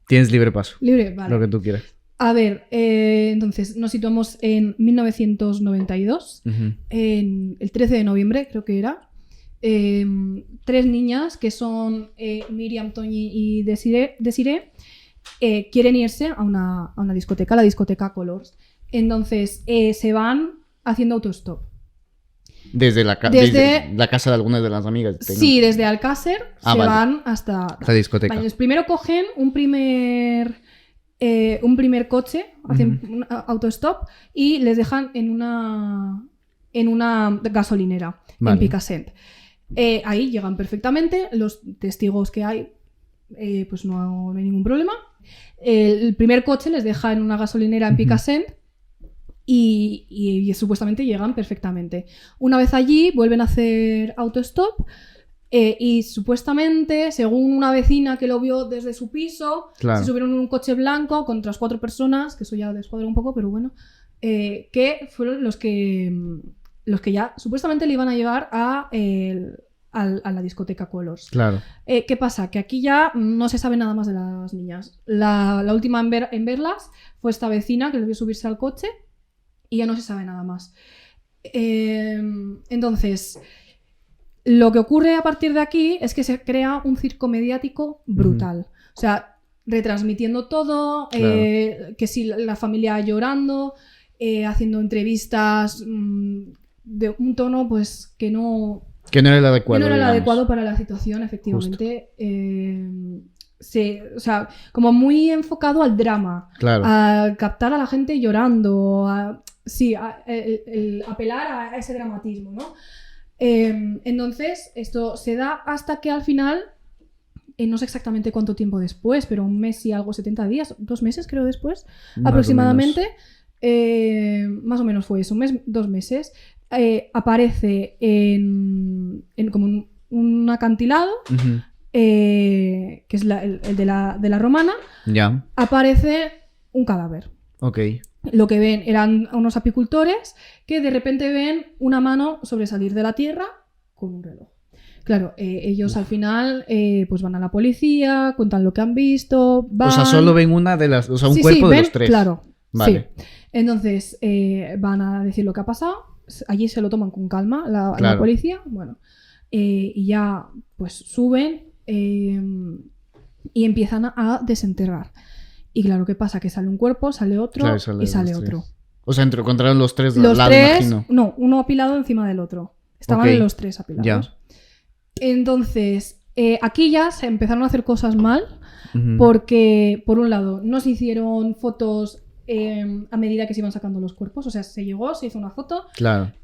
Tienes libre paso. Libre, vale. Lo que tú quieras. A ver, entonces nos situamos en 1992, en el 13 de noviembre creo que era. 3 niñas que son Miriam, Toñi y Desiree quieren irse a una discoteca, la discoteca Colors. Entonces se van haciendo autostop. Desde la casa de algunas de las amigas. Sí, desde Alcácer van hasta la discoteca. Vale, primero cogen un primer coche, hacen un autostop y les dejan en una gasolinera, en Picassent. Ahí llegan perfectamente, los testigos que hay, pues no hay ningún problema. El primer coche les deja en una gasolinera en Picassent y supuestamente llegan perfectamente. Una vez allí vuelven a hacer autostop y supuestamente, según una vecina que lo vio desde su piso, se subieron en un coche blanco con otras 4 personas, que eso ya descuadra un poco, pero bueno, que fueron los que ya supuestamente le iban a llevar a la discoteca Colors. Claro. ¿Qué pasa? Que aquí ya no se sabe nada más de las niñas. La última en verlas fue esta vecina que les vio subirse al coche y ya no se sabe nada más. Entonces, lo que ocurre a partir de aquí es que se crea un circo mediático brutal. O sea, retransmitiendo todo, que si la familia llorando, haciendo entrevistas de un tono pues que no era el adecuado. Que no era el adecuado para la situación, efectivamente. O sea, como muy enfocado al drama, a captar a la gente llorando, el apelar a ese dramatismo, ¿no? Entonces, esto se da hasta que al final, no sé exactamente cuánto tiempo después, pero 1 mes y algo, 70 días, 2 meses creo después, aproximadamente, más o menos fue eso, 1 mes, 2 meses, aparece en como un acantilado, que es el de la Romana, aparece un cadáver. Lo que ven eran unos apicultores que de repente ven una mano sobresalir de la tierra con un reloj. Claro, ellos al final pues van a la policía, cuentan lo que han visto, van... O sea, solo ven una de las... O sea, un cuerpo de los 3. Claro, vale. Sí. Entonces van a decir lo que ha pasado. Allí se lo toman con calma la policía. Bueno, y ya pues suben y empiezan a desenterrar. Y claro, ¿qué pasa? Que sale un cuerpo, sale otro y sale otro. O sea, encontraron los 3 de lado, imagino. No, uno apilado encima del otro. Estaban los 3 apilados. Ya. Entonces, aquí ya se empezaron a hacer cosas mal porque, por un lado, no se hicieron fotos a medida que se iban sacando los cuerpos. O sea, se llegó, se hizo una foto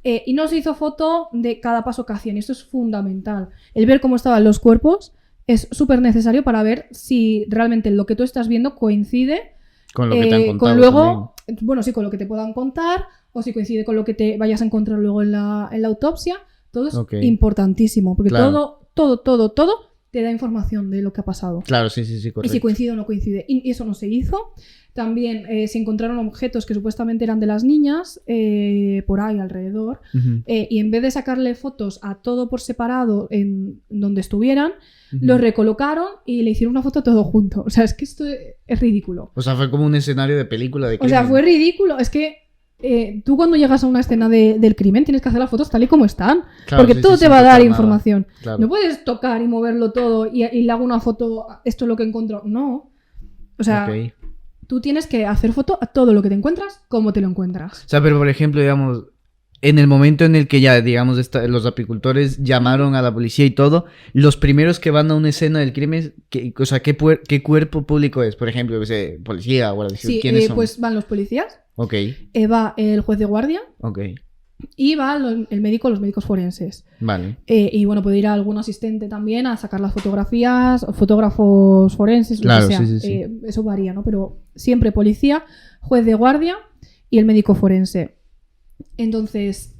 y no se hizo foto de cada paso que hacían. Y esto es fundamental. El ver cómo estaban los cuerpos es súper necesario para ver si realmente lo que tú estás viendo coincide con lo que te han contado. Con luego, bueno, sí, con lo que te puedan contar, o si coincide con lo que te vayas a encontrar luego en la autopsia. Todo es importantísimo, porque todo te da información de lo que ha pasado. Claro, sí, correcto. Y si coincide o no coincide. Y eso no se hizo. También se encontraron objetos que supuestamente eran de las niñas por ahí alrededor. Y en vez de sacarle fotos a todo por separado en donde estuvieran, los recolocaron y le hicieron una foto todo junto. O sea, es que esto es ridículo. O sea, fue como un escenario de película de crimen. O sea, fue ridículo. Es que tú cuando llegas a una escena del crimen tienes que hacer las fotos tal y como están. Claro, porque todo te va a dar información. Claro. No puedes tocar y moverlo todo y le hago una foto, esto es lo que encuentro. No. O sea... Tú tienes que hacer foto a todo lo que te encuentras, como te lo encuentras. O sea, pero por ejemplo, digamos, en el momento en el que ya, digamos, los apicultores llamaron a la policía y todo, los primeros que van a una escena del crimen, ¿qué cuerpo público es? Por ejemplo, policía o guardia civil, ¿quiénes son? Pues van los policías. Va el juez de guardia. Y va el médico, los médicos forenses. Vale. Y bueno, puede ir algún asistente también a sacar las fotografías, fotógrafos forenses, lo que sea. Sí. Eso varía, ¿no? Pero siempre policía, juez de guardia y el médico forense. Entonces,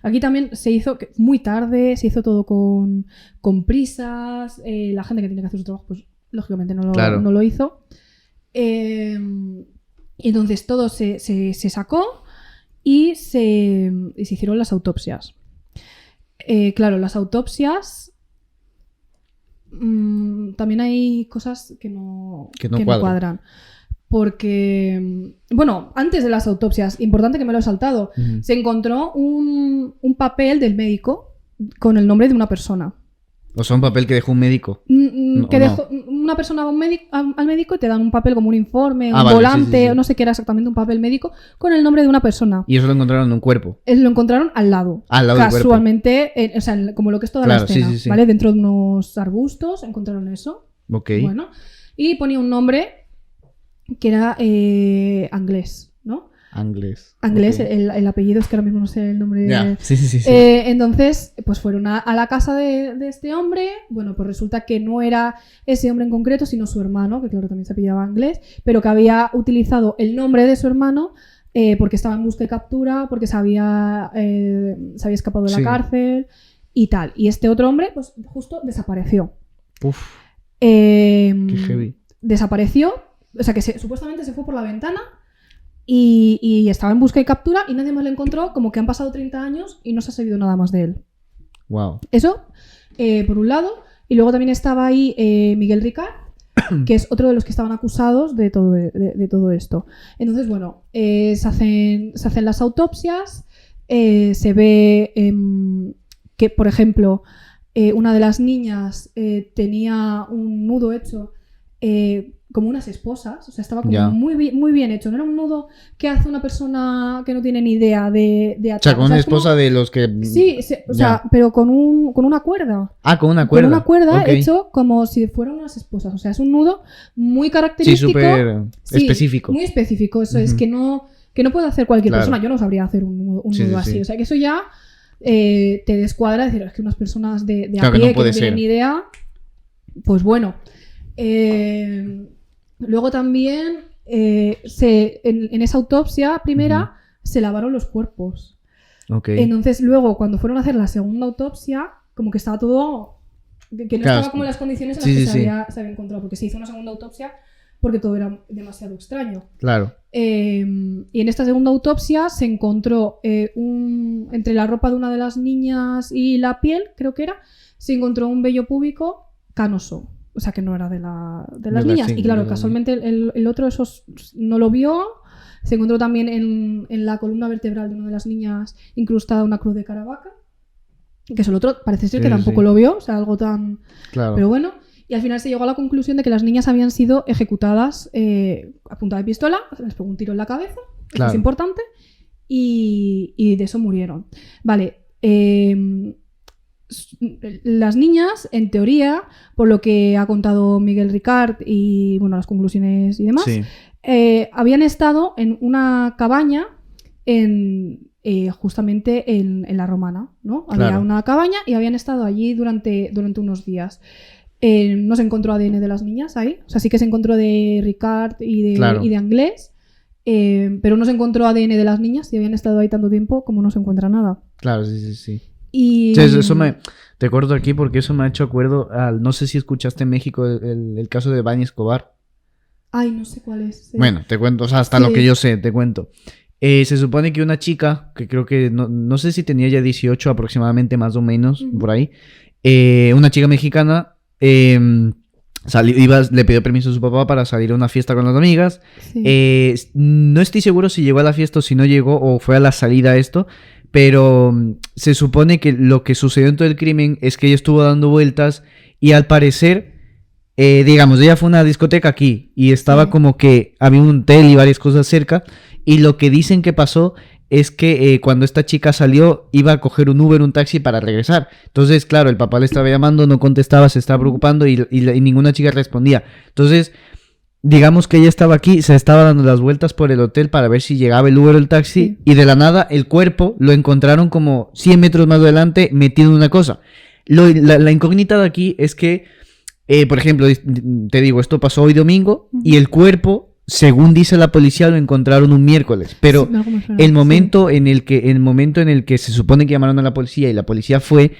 aquí también se hizo muy tarde, se hizo todo con prisas. La gente que tiene que hacer su trabajo, pues lógicamente no lo hizo. Entonces todo se sacó. Y se hicieron las autopsias. Claro, las autopsias... también hay cosas que no cuadran. porque, bueno, antes de las autopsias, importante que me lo he saltado, se encontró un papel del médico con el nombre de una persona. O sea, un papel que dejó un médico. Dejó una persona al médico y te dan un papel como un informe, un volante, no sé qué era exactamente, un papel médico con el nombre de una persona. Y eso lo encontraron en un cuerpo. Lo encontraron al lado. Al lado del cuerpo. Casualmente, o sea, como lo que es toda la escena, ¿vale? Dentro de unos arbustos encontraron eso. Ok. Bueno. Y ponía un nombre que era Anglés, ¿no? Anglés, okay. el apellido es que ahora mismo no sé el nombre. Yeah. Sí. Entonces, pues fueron a la casa de este hombre. Bueno, pues resulta que no era ese hombre en concreto, sino su hermano, que claro, también se apellidaba Anglés, pero que había utilizado el nombre de su hermano porque estaba en busca y captura, porque se había escapado de la cárcel y tal. Y este otro hombre, pues justo desapareció. Uf. Qué heavy. Desapareció, o sea que supuestamente se fue por la ventana. Y estaba en busca y captura y nadie más lo encontró, como que han pasado 30 años y no se ha sabido nada más de él. Wow. Eso, por un lado. Y luego también estaba ahí Miguel Ricard, que es otro de los que estaban acusados de todo esto. Entonces, bueno, se hacen las autopsias, se ve que, por ejemplo, una de las niñas tenía un nudo hecho como unas esposas, o sea, estaba como muy bien hecho. No era un nudo que hace una persona que no tiene ni idea de atar. O sea, con una esposa de los que... Sí, o sea, pero con una cuerda. Ah, con una cuerda. Con una cuerda hecho como si fueran unas esposas. O sea, es un nudo muy característico. Sí, súper específico. Muy específico. Eso es que no puede hacer cualquier persona. Yo no sabría hacer un nudo así. O sea, que eso ya te descuadra. Decir, es que unas personas de a pie que no tienen ni idea... Pues bueno... Luego también en esa autopsia primera se lavaron los cuerpos. Okay. Entonces luego cuando fueron a hacer la segunda autopsia como que estaba todo que no estaba como en las condiciones en las que se había encontrado, porque se hizo una segunda autopsia porque todo era demasiado extraño. Claro. Y en esta segunda autopsia se encontró entre la ropa de una de las niñas y la piel, creo que era, se encontró un vello púbico canoso. O sea, que no era de las niñas. Y claro, casualmente el otro esos no lo vio. Se encontró también en la columna vertebral de una de las niñas incrustada una cruz de Caravaca. Que es el otro, parece ser que tampoco lo vio. O sea, algo tan... Claro. Pero bueno. Y al final se llegó a la conclusión de que las niñas habían sido ejecutadas a punta de pistola. Les pegó un tiro en la cabeza. Claro. Es importante. Y de eso murieron. Vale. Las niñas, en teoría, por lo que ha contado Miguel Ricard y bueno, las conclusiones y demás, habían estado en una cabaña justamente en la Romana, ¿no? Había una cabaña y habían estado allí durante unos días. No se encontró ADN de las niñas ahí, o sea, sí que se encontró de Ricard y de Anglés, pero no se encontró ADN de las niñas y habían estado ahí tanto tiempo como no se encuentra nada. Claro, sí. Y... Sí, te corto aquí porque eso me ha hecho acuerdo no sé si escuchaste en México el caso de Bani Escobar. Ay, no sé cuál es. Sí. Bueno, te cuento, o sea, hasta lo que yo sé, te cuento. Se supone que una chica, que creo que, no sé si tenía ya 18 aproximadamente, más o menos, por ahí, una chica mexicana le pidió permiso a su papá para salir a una fiesta con las amigas. Sí. No estoy seguro si llegó a la fiesta o si no llegó o fue a la salida esto, pero se supone que lo que sucedió en todo el crimen es que ella estuvo dando vueltas y al parecer, digamos, ella fue a una discoteca aquí y estaba como que había un hotel y varias cosas cerca, y lo que dicen que pasó es que cuando esta chica salió iba a coger un Uber, un taxi para regresar. Entonces, claro, el papá le estaba llamando, no contestaba, se estaba preocupando y ninguna chica respondía. Entonces, digamos que ella estaba aquí, se estaba dando las vueltas por el hotel para ver si llegaba el Uber o el taxi, y de la nada el cuerpo lo encontraron como 100 metros más adelante metido en una cosa. La incógnita de aquí es que, por ejemplo, te digo, esto pasó hoy domingo y el cuerpo, según dice la policía, lo encontraron un miércoles, pero el momento en el que se supone que llamaron a la policía y la policía fue,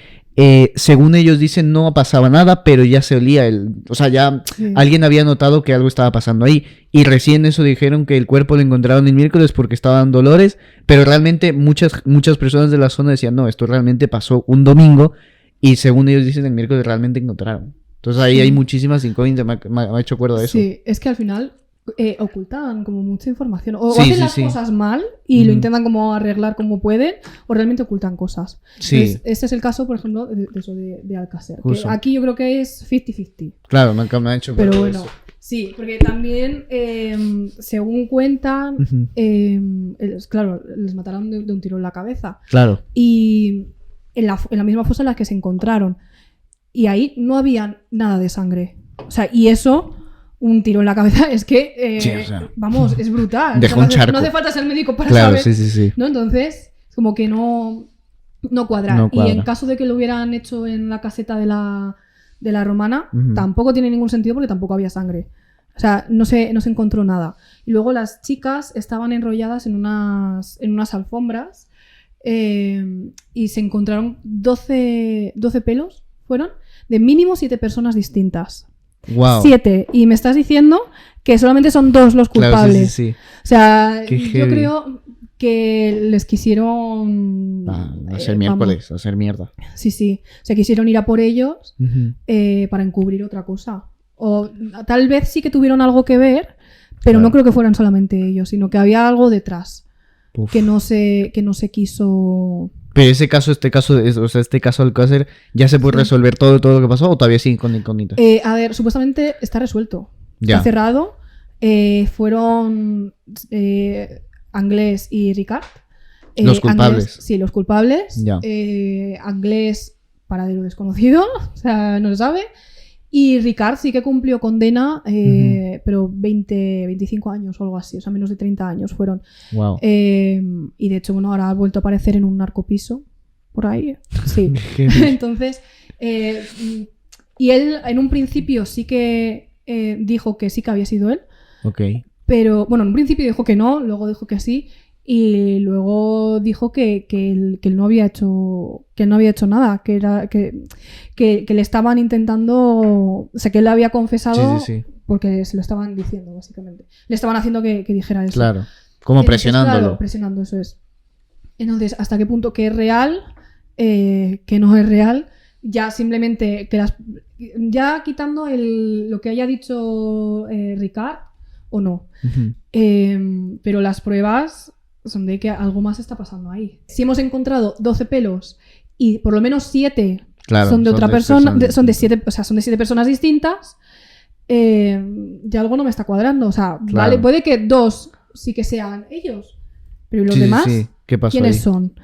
según ellos dicen, no pasaba nada, pero ya se olía o sea, ya alguien había notado que algo estaba pasando ahí, y recién eso dijeron que el cuerpo lo encontraron el miércoles porque estaban dolores, pero realmente muchas personas de la zona decían, no, esto realmente pasó un domingo, y según ellos dicen, el miércoles realmente encontraron. Entonces ahí hay muchísimas incógnitas, me ha hecho acuerdo de eso. Sí, es que al final, ocultan como mucha información. O hacen las cosas mal y lo intentan como arreglar como pueden, o realmente ocultan cosas. Sí. Entonces, este es el caso, por ejemplo, de Alcácer. Que aquí yo creo que es 50-50. Claro, me ha hecho. Pero bueno, sí, porque también, según cuentan, claro, les mataron de un tiro en la cabeza. Claro. Y en la misma fosa en la que se encontraron. Y ahí no había nada de sangre. O sea, y eso... Un tiro en la cabeza es que, sí, o sea, vamos, es brutal. Dejó un charco. No hace falta ser médico para saber. Claro, sí. ¿no? Entonces, es como que no cuadra. No cuadra. Y en caso de que lo hubieran hecho en la caseta de la romana, tampoco tiene ningún sentido porque tampoco había sangre. O sea, no se encontró nada. Y luego las chicas estaban enrolladas en unas alfombras y se encontraron 12 pelos, fueron, de mínimo 7 personas distintas. Wow. 7. Y me estás diciendo que solamente son 2 los culpables. Claro, sí. O sea, yo creo que les quisieron... hacer miércoles, hacer mierda. Sí. O sea, quisieron ir a por ellos para encubrir otra cosa. O tal vez sí que tuvieron algo que ver, pero no creo que fueran solamente ellos, sino que había algo detrás. Que no se quiso... Pero este caso del Alcácer, ¿ya se puede resolver todo lo que pasó o todavía sigue con incógnita? A ver, supuestamente está resuelto. Ya. Está cerrado. Fueron Anglès y Ricard. Los culpables. Anglès, los culpables. Ya. Anglès, paradero desconocido, o sea, no se sabe. Y Ricard sí que cumplió condena, pero 25 años o algo así, o sea, menos de 30 años fueron. Wow. Y de hecho, bueno, ahora ha vuelto a aparecer en un narcopiso, por ahí. Sí. Entonces, y él en un principio sí que dijo que sí que había sido él. Ok. Pero, bueno, en un principio dijo que no, luego dijo que sí. Y luego dijo que él no había hecho nada, que le estaban intentando, o sea, que él había confesado porque se lo estaban diciendo, básicamente. Le estaban haciendo que dijera eso. Claro, como presionándolo. Claro, presionando, eso es. Entonces, ¿hasta qué punto que es real, que no es real? Ya simplemente, ya quitando lo que haya dicho Ricard o no. Pero las pruebas... son de que algo más está pasando ahí. Si hemos encontrado 12 pelos y por lo menos 7 son de otra persona, son de 7 personas distintas, ya algo no me está cuadrando. O sea, vale, puede que 2 sí que sean ellos, pero ¿y los demás? ¿Qué pasó ¿Quiénes ahí? son?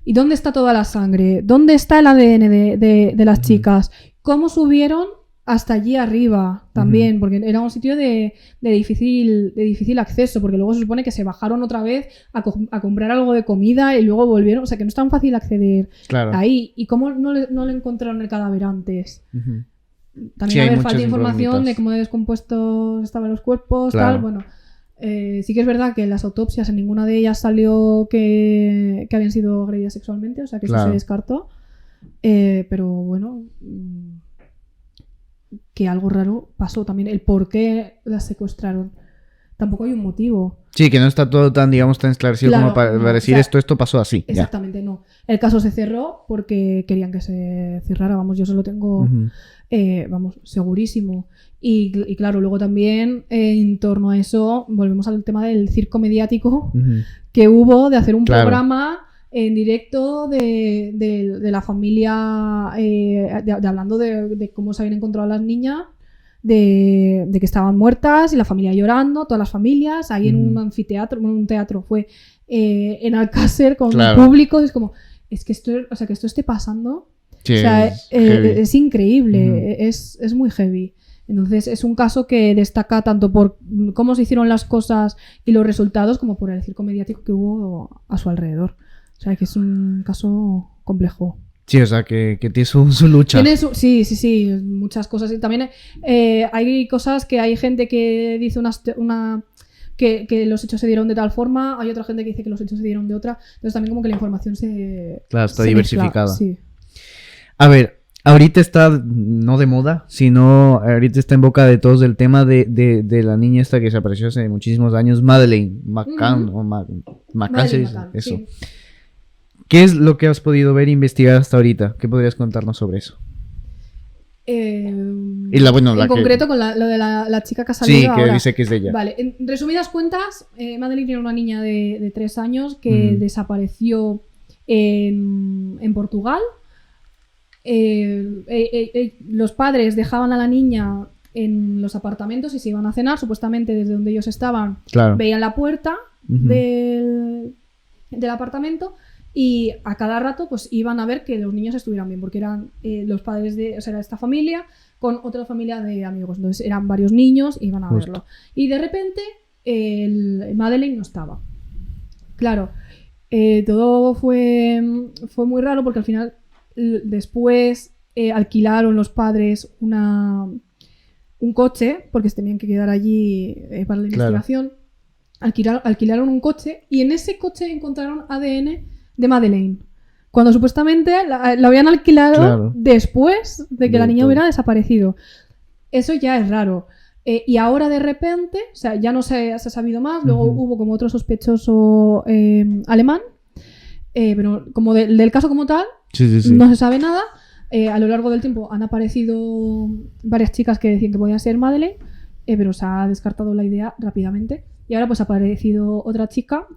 ¿Y dónde está toda la sangre? ¿Dónde está el ADN de las chicas? ¿Cómo subieron hasta allí arriba también? Porque era un sitio de difícil acceso, porque luego se supone que se bajaron otra vez a comprar algo de comida y luego volvieron, o sea que no es tan fácil acceder ahí. ¿Y cómo no le encontraron el cadáver antes? También falta información de cómo de descompuestos estaban los cuerpos, tal, bueno. Sí que es verdad que en las autopsias en ninguna de ellas salió que habían sido agredidas sexualmente, o sea que eso se descartó, pero bueno, que algo raro pasó también. El por qué las secuestraron, tampoco hay un motivo. Sí, que no está todo tan, digamos, tan esclarecido como para decir, o sea, esto pasó así. Exactamente, no. El caso se cerró porque querían que se cerrara, vamos, yo se lo tengo segurísimo. Y claro, luego también en torno a eso volvemos al tema del circo mediático que hubo de hacer un programa en directo de la familia, hablando de cómo se habían encontrado las niñas, de que estaban muertas y la familia llorando, todas las familias, ahí en un anfiteatro, bueno, un teatro fue en Alcácer con público. Es como, es que esto esté pasando, sí, o sea, es increíble, es muy heavy. Entonces es un caso que destaca tanto por cómo se hicieron las cosas y los resultados, como por el circo mediático que hubo a su alrededor. O sea, que es un caso complejo. Sí, o sea, que tiene su lucha. Sí, muchas cosas. Y también hay cosas que hay gente que dice que los hechos se dieron de tal forma, hay otra gente que dice que los hechos se dieron de otra. Entonces también como que la información está diversificada. Sí. A ver, ahorita está, no de moda, sino ahorita está en boca de todos el tema de la niña esta que desapareció hace muchísimos años, Madeleine McCann, o McCann, eso. Sí. ¿Qué es lo que has podido ver e investigar hasta ahorita? ¿Qué podrías contarnos sobre eso? Y en concreto con lo de la chica que ha salido. Sí, que ahora. dice que es de ella. Vale, en resumidas cuentas, Madeleine era una niña de 3 años que desapareció en Portugal. Los padres dejaban a la niña en los apartamentos y se iban a cenar. Supuestamente desde donde ellos estaban veían la puerta del apartamento. Y a cada rato pues iban a ver que los niños estuvieran bien, porque eran los padres era esta familia con otra familia de amigos. Entonces eran varios niños y iban a verlo. Y de repente Madeleine no estaba. Claro, todo fue muy raro porque al final después alquilaron los padres un coche, porque se tenían que quedar allí para la investigación. Alquilaron un coche y en ese coche encontraron ADN de Madeleine, cuando supuestamente la habían alquilado después de que la niña hubiera desaparecido. Eso ya es raro. Y ahora de repente, o sea, ya no se ha sabido más. Luego hubo como otro sospechoso alemán, pero como del caso como tal, no se sabe nada. A lo largo del tiempo han aparecido varias chicas que decían que podía ser Madeleine, pero se ha descartado la idea rápidamente. Y ahora pues ha aparecido otra chica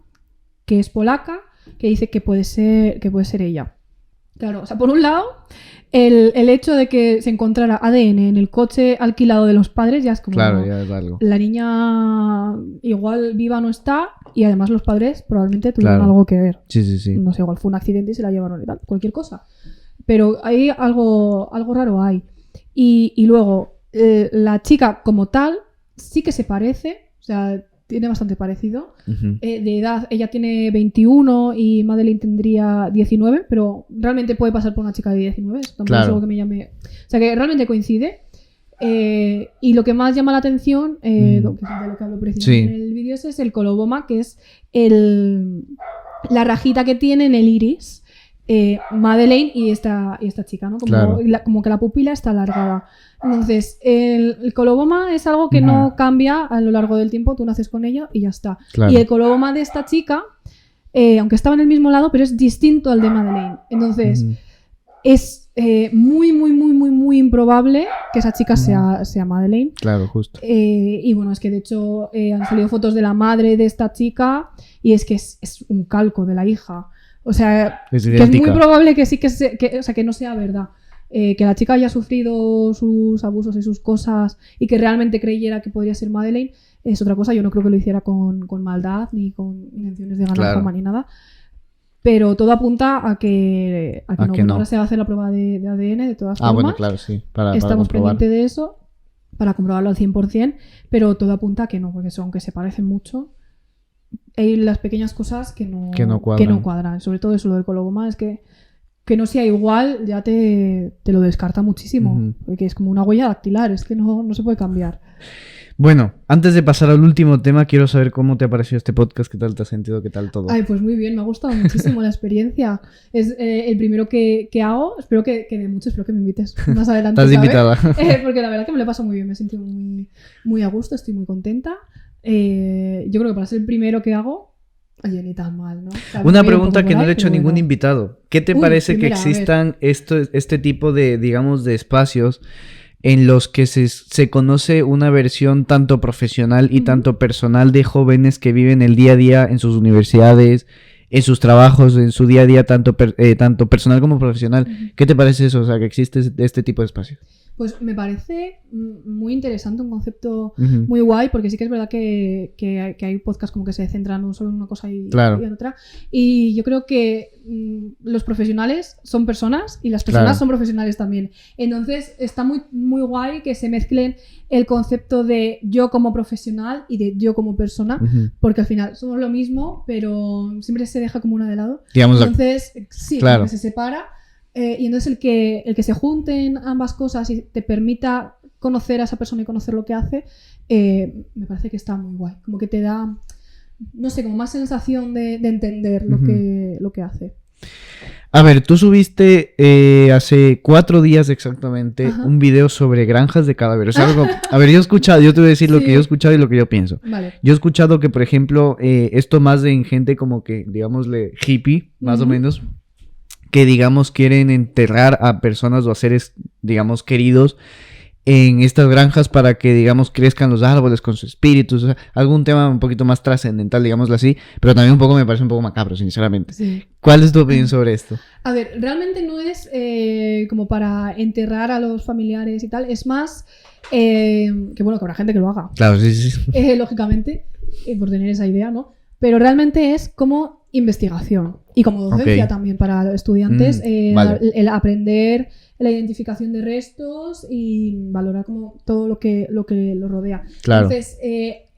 que es polaca, que dice que puede ser ella. Claro, o sea, por un lado, el hecho de que se encontrara ADN en el coche alquilado de los padres ya es como... Claro, ya es algo. La niña igual viva no está y además los padres probablemente tuvieron algo que ver. Sí. No sé, igual fue un accidente y se la llevaron y tal, cualquier cosa. Pero hay algo raro hay. Y luego, la chica como tal sí que se parece, o sea... Tiene bastante parecido. De edad, ella tiene 21 y Madeleine tendría 19, pero realmente puede pasar por una chica de 19. Eso tampoco es algo que me llame... O sea, que realmente coincide. Y lo que más llama la atención, de lo que hablo precisamente en el vídeo, es el coloboma, que es la rajita que tiene en el iris Madeleine y esta chica, ¿no? Como que la pupila está alargada. Entonces, el coloboma es algo que no cambia a lo largo del tiempo, tú naces con ello y ya está. Y el coloboma de esta chica, aunque estaba en el mismo lado, pero es distinto al de Madeleine. Entonces, es muy, muy, muy, muy, muy improbable que esa chica sea Madeleine. Claro, justo. Y bueno, es que de hecho han salido fotos de la madre de esta chica y es que es un calco de la hija. O sea, que es muy probable que sí que no sea verdad. Que la chica haya sufrido sus abusos y sus cosas y que realmente creyera que podría ser Madeleine es otra cosa. Yo no creo que lo hiciera con maldad ni con intenciones de ganar fama ni nada. Pero todo apunta a que no. Ahora se va a hacer la prueba de ADN de todas formas. Bueno, claro, sí. Estamos pendientes de eso para comprobarlo al 100%, pero todo apunta a que no, porque aunque se parecen mucho, hay las pequeñas cosas que no cuadran. Sobre todo eso, lo del coloboma, es que no sea igual ya te lo descarta muchísimo. Porque es como una huella dactilar, es que no se puede cambiar. Bueno, antes de pasar al último tema, quiero saber cómo te ha parecido este podcast, qué tal te has sentido, qué tal todo. Ay, pues muy bien, me ha gustado muchísimo la experiencia. Es el primero que hago, espero que de mucho, espero que me invites más adelante. Estás invitada. Porque la verdad que me lo he pasado muy bien, me he sentido muy, muy a gusto, estoy muy contenta. Yo creo que para ser el primero que hago, oye, ni tan mal, ¿no? Una pregunta que no le he hecho a ningún invitado. ¿Qué te parece que existan este tipo de, digamos, de espacios en los que se conoce una versión tanto profesional y tanto personal de jóvenes que viven el día a día en sus universidades, en sus trabajos, en su día a día, tanto personal como profesional? ¿Qué te parece eso? O sea, que existe este tipo de espacios. Pues me parece muy interesante, un concepto muy guay, porque sí que es verdad que hay podcasts como que se centran no solo en una cosa y en otra. Y yo creo que los profesionales son personas y las personas son profesionales también. Entonces está muy, muy guay que se mezclen el concepto de yo como profesional y de yo como persona, porque al final somos lo mismo, pero siempre se deja como una de lado. Entonces, como que se separa. Y entonces el que se junten ambas cosas y te permita conocer a esa persona y conocer lo que hace, me parece que está muy guay. Como que te da, no sé, como más sensación de entender lo que hace. A ver, tú subiste hace 4 días exactamente un video sobre granjas de cadáveres. O sea, a ver, yo te voy a decir lo que yo he escuchado y lo que yo pienso. Vale. Yo he escuchado que, por ejemplo, esto más en gente como que, digámosle, hippie, más o menos, que, digamos, quieren enterrar a personas o a seres, digamos, queridos en estas granjas para que, digamos, crezcan los árboles con sus espíritus, o sea, algún tema un poquito más trascendental, digámoslo así, pero también un poco me parece un poco macabro, sinceramente. Sí. ¿Cuál es tu opinión sobre esto? A ver, realmente no es como para enterrar a los familiares y tal, es más que bueno, que habrá gente que lo haga. Claro, sí. Lógicamente, por tener esa idea, ¿no? Pero realmente es como investigación y como docencia también para los estudiantes, vale. el aprender la identificación de restos y valorar como todo lo que lo rodea. Claro. Entonces,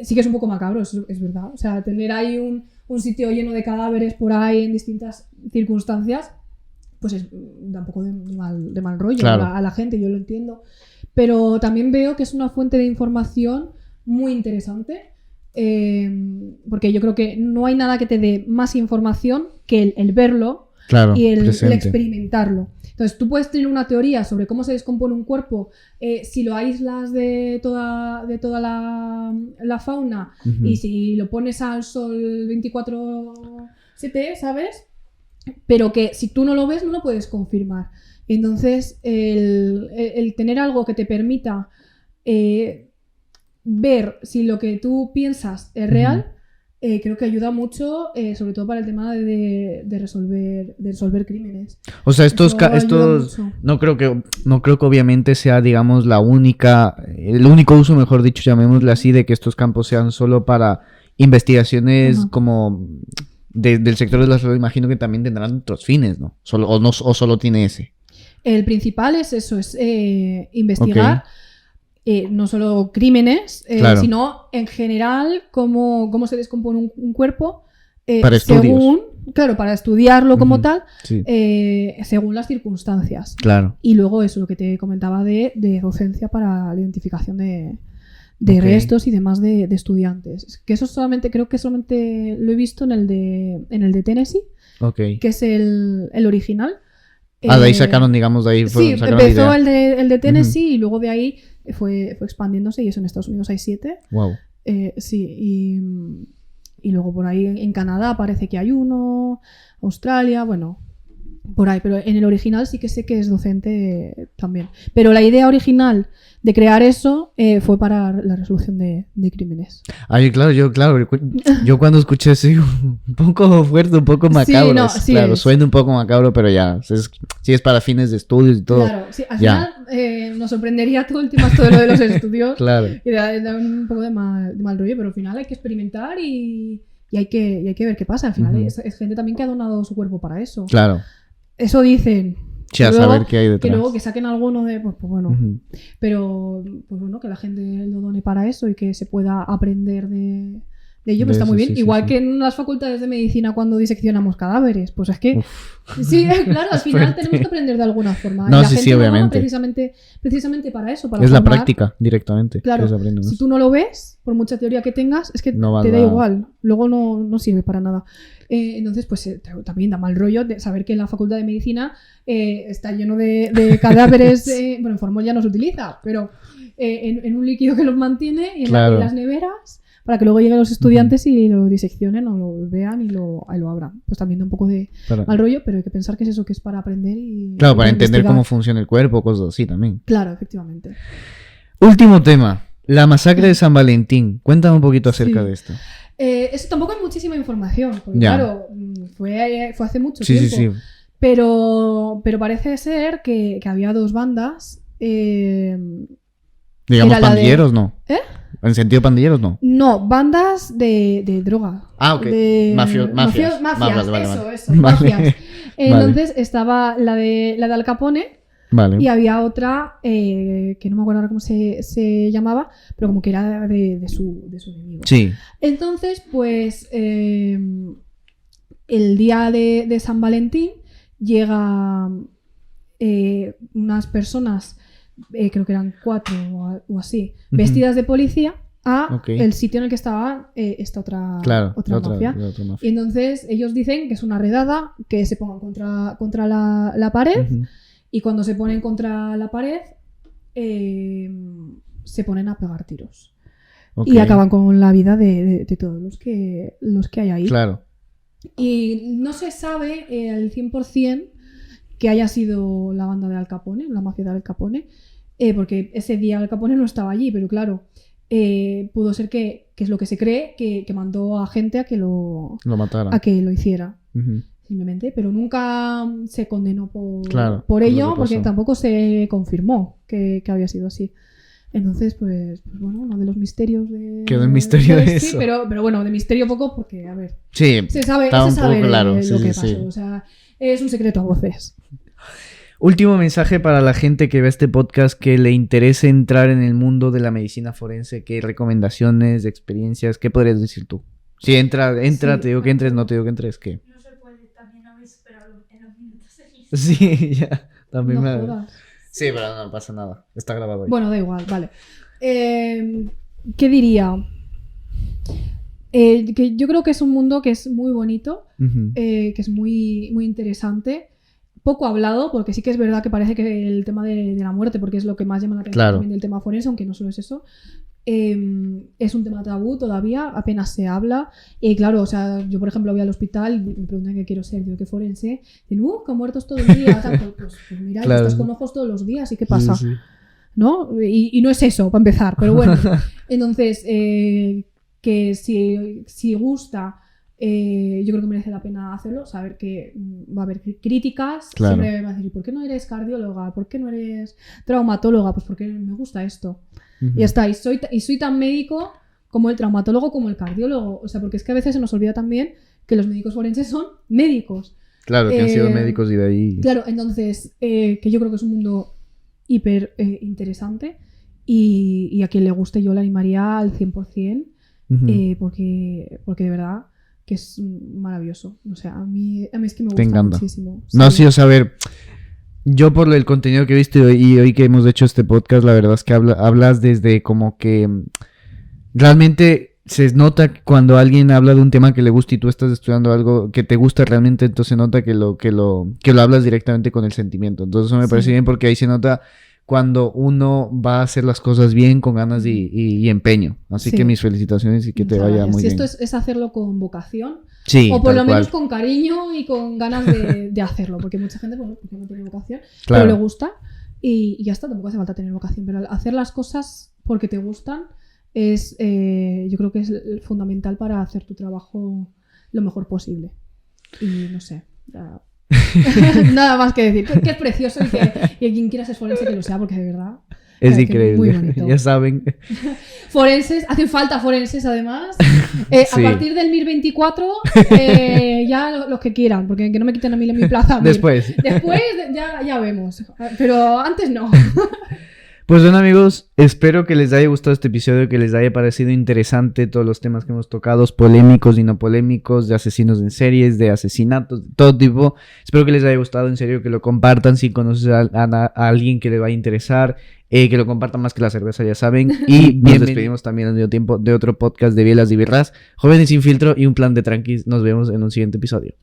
sí que es un poco macabro, es verdad. O sea, tener ahí un sitio lleno de cadáveres por ahí en distintas circunstancias, pues da un poco de mal rollo, claro, a la gente, yo lo entiendo. Pero también veo que es una fuente de información muy interesante, porque yo creo que no hay nada que te dé más información que el verlo, claro, y el experimentarlo. Entonces, tú puedes tener una teoría sobre cómo se descompone un cuerpo si lo aíslas de toda la fauna, uh-huh, y si lo pones al sol 24/7, ¿sabes? Pero que si tú no lo ves, no lo puedes confirmar. Entonces, el tener algo que te permita ver si lo que tú piensas es real, uh-huh, creo que ayuda mucho, sobre todo para el tema de resolver crímenes. O sea, estos no creo que obviamente sea, digamos, el único uso, mejor dicho, llamémosle así, de que estos campos sean solo para investigaciones, uh-huh, como del sector de la salud. Imagino que también tendrán otros fines, ¿no? O solo tiene ese. El principal es eso, es investigar. Okay. No solo crímenes, claro, sino en general cómo se descompone un cuerpo, para estudios. Para estudiarlo como, uh-huh, tal, sí, según las circunstancias. Claro. Y luego eso, lo que te comentaba de docencia para la identificación de okay, restos y demás de estudiantes. Que eso creo que solamente lo he visto en el de Tennessee, okay, que es el original. De ahí sacaron, digamos, de ahí. Sí, empezó el de Tennessee, uh-huh, y luego de ahí fue expandiéndose, y eso en Estados Unidos hay 7. Wow. Sí, y luego por ahí en Canadá parece que hay uno, Australia, bueno, por ahí, pero en el original sí que sé que es docente también. Pero la idea original de crear eso fue para la resolución de crímenes. Ay, claro, yo cuando escuché eso, un poco fuerte, un poco macabro. Sí, no, sí, claro, suena un poco macabro, pero ya, sí es para fines de estudios y todo. Claro, sí, al final nos sorprendería todo el tema esto de lo de los estudios. Claro. Y da un poco de mal rollo, pero al final hay que experimentar y hay que ver qué pasa. Al final, uh-huh, es gente también que ha donado su cuerpo para eso. Claro. Eso dicen. Sí, a saber qué hay detrás. Que luego que saquen alguno de... Pues bueno. Uh-huh. Pero, pues bueno, que la gente lo done para eso y que se pueda aprender de ello, pues está muy bien. Igual que en las facultades de medicina cuando diseccionamos cadáveres. Pues es que... Uf. Sí, claro, al final tenemos que aprender de alguna forma. No, y la gente obviamente. Precisamente para eso. Para es formar. La práctica, directamente. Claro, si tú no lo ves, por mucha teoría que tengas, es que te da igual. Luego no sirve para nada. Entonces, pues también da mal rollo de saber que en la facultad de medicina está lleno de cadáveres. Bueno, en formol ya no se utiliza, pero en un líquido que los mantiene y en las neveras, para que luego lleguen los estudiantes, uh-huh, y lo diseccionen o lo vean y lo abran. Pues también da un poco de mal rollo, pero hay que pensar que es eso, que es para aprender y... Claro, para entender cómo funciona el cuerpo, cosas así también. Claro, efectivamente. Último tema, la masacre de San Valentín. Cuéntame un poquito acerca de esto. Eso tampoco hay muchísima información, porque claro, fue hace mucho tiempo. Sí. Pero parece ser que había 2 bandas. Digamos pandilleros, ¿no? ¿En sentido pandilleros, no? No, bandas de droga. Ah, ok. Mafias. Mafias, Eso, mafias. Entonces estaba la de Al Capone. Vale. Y había otra que no me acuerdo ahora cómo se llamaba, pero como que era de su enemigo. Sí. Entonces, pues el día de San Valentín llega unas personas, creo que eran 4 o así, uh-huh, vestidas de policía a el sitio en el que estaba esta otra mafia. Y entonces ellos dicen que es una redada, que se pongan contra la pared. Uh-huh. Y cuando se ponen contra la pared, se ponen a pegar tiros. Y acaban con la vida de todos los que hay ahí. Claro. Y no se sabe al 100% que haya sido la banda de Al Capone, la mafia de Al Capone, porque ese día Al Capone no estaba allí, pero claro, pudo ser que es lo que se cree, que mandó a gente a que lo matara, a que lo hiciera. Simplemente, pero nunca se condenó por ello, porque tampoco se confirmó que había sido así. Entonces, pues bueno, uno de los misterios de... Quedó en misterio de eso. Sí, pero bueno, de misterio poco porque, a ver... Sí, se sabe claro, lo que pasó. O sea, es un secreto a voces. Último mensaje para la gente que ve este podcast que le interese entrar en el mundo de la medicina forense. ¿Qué recomendaciones, experiencias? ¿Qué podrías decir tú? Si entra, sí, te digo que entres, no te digo que entres, ¿qué? No se puede, también habéis esperado en los minutos de lista. Sí, ya, también no jodas. Sí, pero no pasa nada. Está grabado ahí. Bueno, da igual, vale. ¿Qué diría? Que yo creo que es un mundo que es muy bonito, que es muy, muy interesante. Poco hablado, porque sí que es verdad que parece que el tema de la muerte, porque es lo que más llama la atención también del tema forense, aunque no solo es eso. Es un tema tabú todavía, apenas se habla. Y claro, o sea, yo por ejemplo voy al hospital y me preguntan qué quiero ser, digo que forense. Dicen, que muertos todo el día. O sea, pues mira, estás con ojos todos los días, ¿y qué pasa? Sí. ¿No? Y no es eso, para empezar, pero bueno. Entonces, que si gusta, yo creo que merece la pena hacerlo, saber que va a haber críticas, siempre va a decir, ¿por qué no eres cardióloga? ¿Por qué no eres traumatóloga? Pues porque me gusta esto. Y ya está, y soy tan médico como el traumatólogo como el cardiólogo, o sea, porque es que a veces se nos olvida también que los médicos forenses son médicos. Claro, que han sido médicos y de ahí... Claro, entonces, que yo creo que es un mundo hiper interesante y a quien le guste yo le animaría al 100%, porque de verdad que es maravilloso. O sea, a mí es que me gusta muchísimo. Sí. No, sí, o sea, a ver, yo por el contenido que he visto y hoy que hemos hecho este podcast, la verdad es que hablas desde como que realmente se nota cuando alguien habla de un tema que le gusta y tú estás estudiando algo que te gusta realmente, entonces se nota que lo hablas directamente con el sentimiento. Entonces eso me parece bien porque ahí se nota cuando uno va a hacer las cosas bien, con ganas y empeño. Así que mis felicitaciones y que te vaya muy bien. Si esto es hacerlo con vocación, o por lo menos con cariño y con ganas de hacerlo, porque mucha gente porque no tiene vocación, pero le gusta y ya está, tampoco hace falta tener vocación, pero hacer las cosas porque te gustan es, yo creo que es fundamental para hacer tu trabajo lo mejor posible. Y no sé, nada más que decir, que es precioso y quien quiera ser forense que lo sea, porque de verdad es increíble, muy bonito. Ya saben. Forenses, hacen falta forenses además. A partir del 1024 ya los que quieran, porque que no me quiten a mí mi plaza. Después ya vemos, pero antes no. Pues bueno, amigos, espero que les haya gustado este episodio, que les haya parecido interesante todos los temas que hemos tocado, polémicos y no polémicos, de asesinos en series, de asesinatos, de todo tipo. Espero que les haya gustado, en serio, que lo compartan si conoces a alguien que le va a interesar, que lo compartan más que la cerveza, ya saben. Y nos despedimos también al mismo tiempo de otro podcast de Bielas y Birras, Jóvenes sin filtro y un plan de tranquis. Nos vemos en un siguiente episodio.